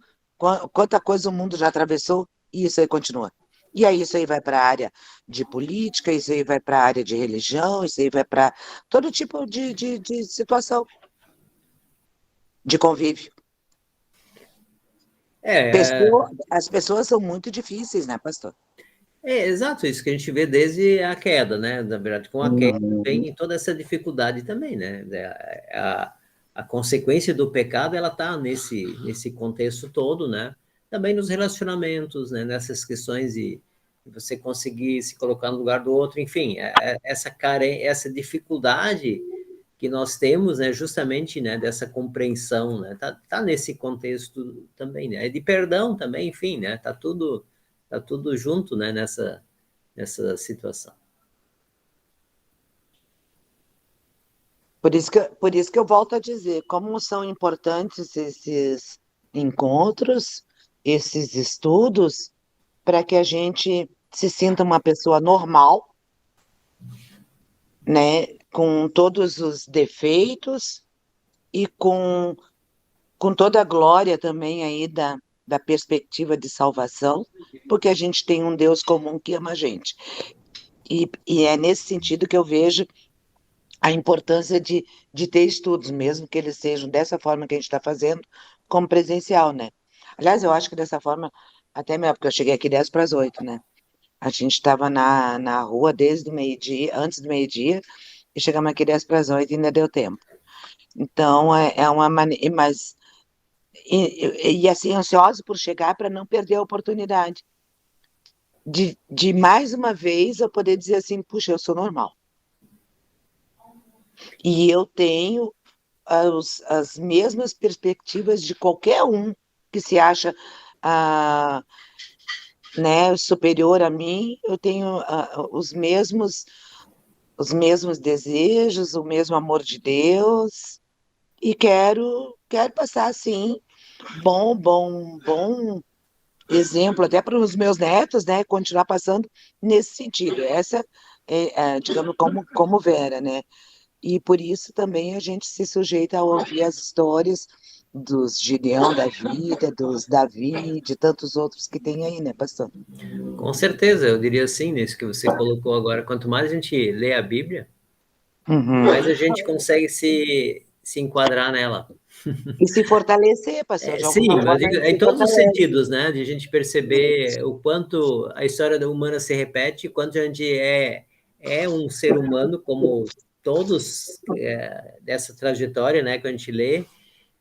quanta coisa o mundo já atravessou, e isso aí continua. E aí isso aí vai para a área de política, isso aí vai para a área de religião, isso aí vai para todo tipo de situação de convívio. As pessoas são muito difíceis, né, pastor? Exato, isso que a gente vê desde a queda, né? Na verdade, com a queda vem toda essa dificuldade também, né? A consequência do pecado, ela está nesse contexto todo, né? Também nos relacionamentos, né? Nessas questões de você conseguir se colocar no lugar do outro, enfim, essa dificuldade que nós temos, né? Justamente, né? Dessa compreensão, né? Tá nesse contexto também, né? De perdão também, enfim, né? Tá tudo junto, né, nessa situação. Por isso que eu volto a dizer, como são importantes esses encontros, esses estudos, para que a gente se sinta uma pessoa normal, né, com todos os defeitos e com toda a glória também aí da perspectiva de salvação, porque a gente tem um Deus comum que ama a gente. E é nesse sentido que eu vejo a importância de ter estudos, mesmo que eles sejam dessa forma que a gente está fazendo, como presencial, né? Aliás, eu acho que dessa forma, até mesmo, porque eu cheguei aqui 10 para as 8, né? A gente estava na rua desde o meio-dia, antes do meio-dia, e chegamos aqui 10 para as 8 e ainda deu tempo. Então, é uma maneira, mas e assim, ansioso por chegar para não perder a oportunidade de mais uma vez eu poder dizer assim, puxa, eu sou normal. E eu tenho as mesmas perspectivas de qualquer um que se acha né, superior a mim, eu tenho os mesmos desejos, o mesmo amor de Deus, e quero passar assim, bom exemplo até para os meus netos, né, continuar passando nesse sentido. Essa digamos, como Vera, né? E por isso também a gente se sujeita a ouvir as histórias dos Gideão da vida, dos Davi, de tantos outros que tem aí, né, pastor? Com certeza, eu diria assim, nisso que você colocou agora, quanto mais a gente lê a Bíblia, mais a gente consegue se enquadrar nela. E se fortalecer, pastor, de alguma Sim, mas forma. em todos os sentidos, né? De a gente perceber o quanto a história humana se repete, quanto a gente é um ser humano, como todos dessa trajetória, né? Que a gente lê,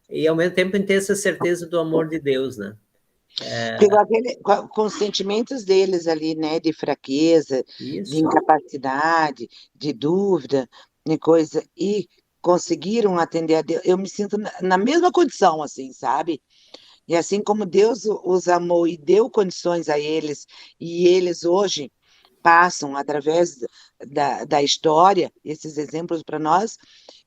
e ao mesmo tempo a gente tem essa certeza do amor de Deus, né? Com os sentimentos deles ali, né? De fraqueza, de incapacidade, de dúvida, de coisa, e conseguiram atender a Deus. Eu me sinto na mesma condição, assim, sabe? E assim como Deus os amou e deu condições a eles, e eles hoje passam através da história, esses exemplos para nós,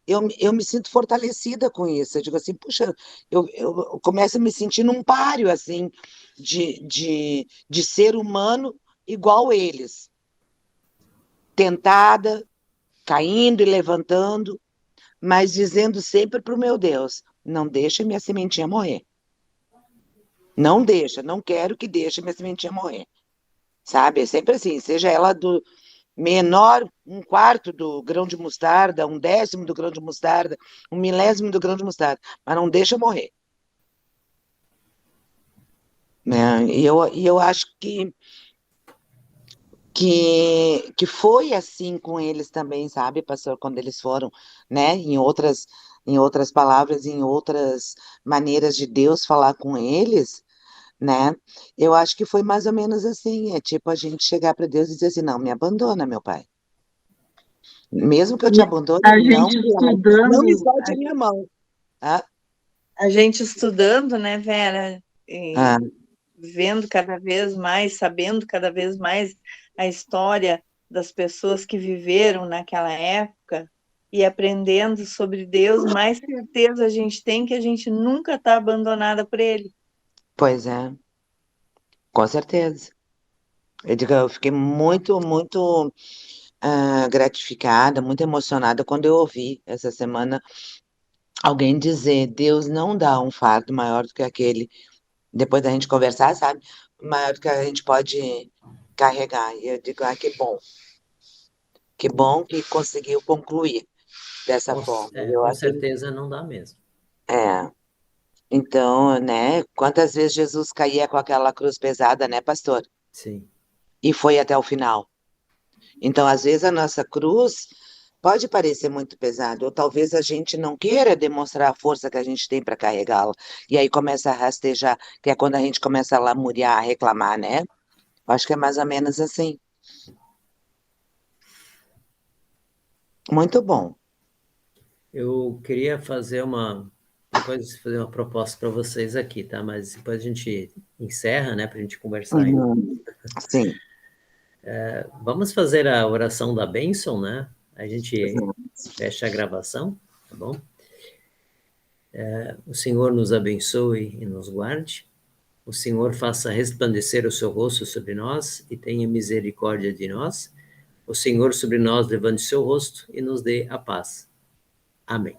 eu me sinto fortalecida com isso. Eu digo assim, puxa, eu começo a me sentir num páreo, assim, de ser humano igual eles. Tentada, caindo e levantando, mas dizendo sempre para o meu Deus, não deixa minha sementinha morrer. Não deixa, não quero que deixe minha sementinha morrer. Sabe? É sempre assim, seja ela do menor, 1/4 do grão de mostarda, 1/10 do grão de mostarda, 1/1000 do grão de mostarda, mas não deixa morrer. Né? E eu acho que foi assim com eles também, sabe, pastor, quando eles foram, né, em outras palavras, em outras maneiras de Deus falar com eles, né, eu acho que foi mais ou menos assim, é tipo a gente chegar para Deus e dizer assim, não, me abandona, meu pai. Mesmo que eu te abandone, não me solte a minha mão. A gente estudando, né, Vera, vendo cada vez mais, sabendo cada vez mais a história das pessoas que viveram naquela época e aprendendo sobre Deus, mais certeza a gente tem que a gente nunca está abandonada por Ele. Pois é, com certeza. Eu fiquei muito gratificada, muito emocionada quando eu ouvi essa semana alguém dizer, Deus não dá um fardo maior do que aquele, depois da gente conversar, sabe? Maior do que a gente pode carregar. E eu digo, que bom. Que bom que conseguiu concluir dessa forma. Com certeza não dá mesmo. Então, né, quantas vezes Jesus caía com aquela cruz pesada, né, pastor? Sim. E foi até o final. Então, às vezes, a nossa cruz pode parecer muito pesada, ou talvez a gente não queira demonstrar a força que a gente tem para carregá-la. E aí começa a rastejar, que é quando a gente começa a lamuriar, a reclamar, né? Acho que é mais ou menos assim. Muito bom. Eu queria fazer depois fazer uma proposta para vocês aqui, tá? Mas depois a gente encerra, né, para a gente conversar ainda. Sim. Vamos fazer a oração da bênção, né? A gente fecha a gravação, tá bom? O Senhor nos abençoe e nos guarde. O Senhor faça resplandecer o seu rosto sobre nós e tenha misericórdia de nós. O Senhor sobre nós levante seu rosto e nos dê a paz. Amém.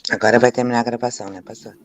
Agora vai terminar a gravação, né, pastor?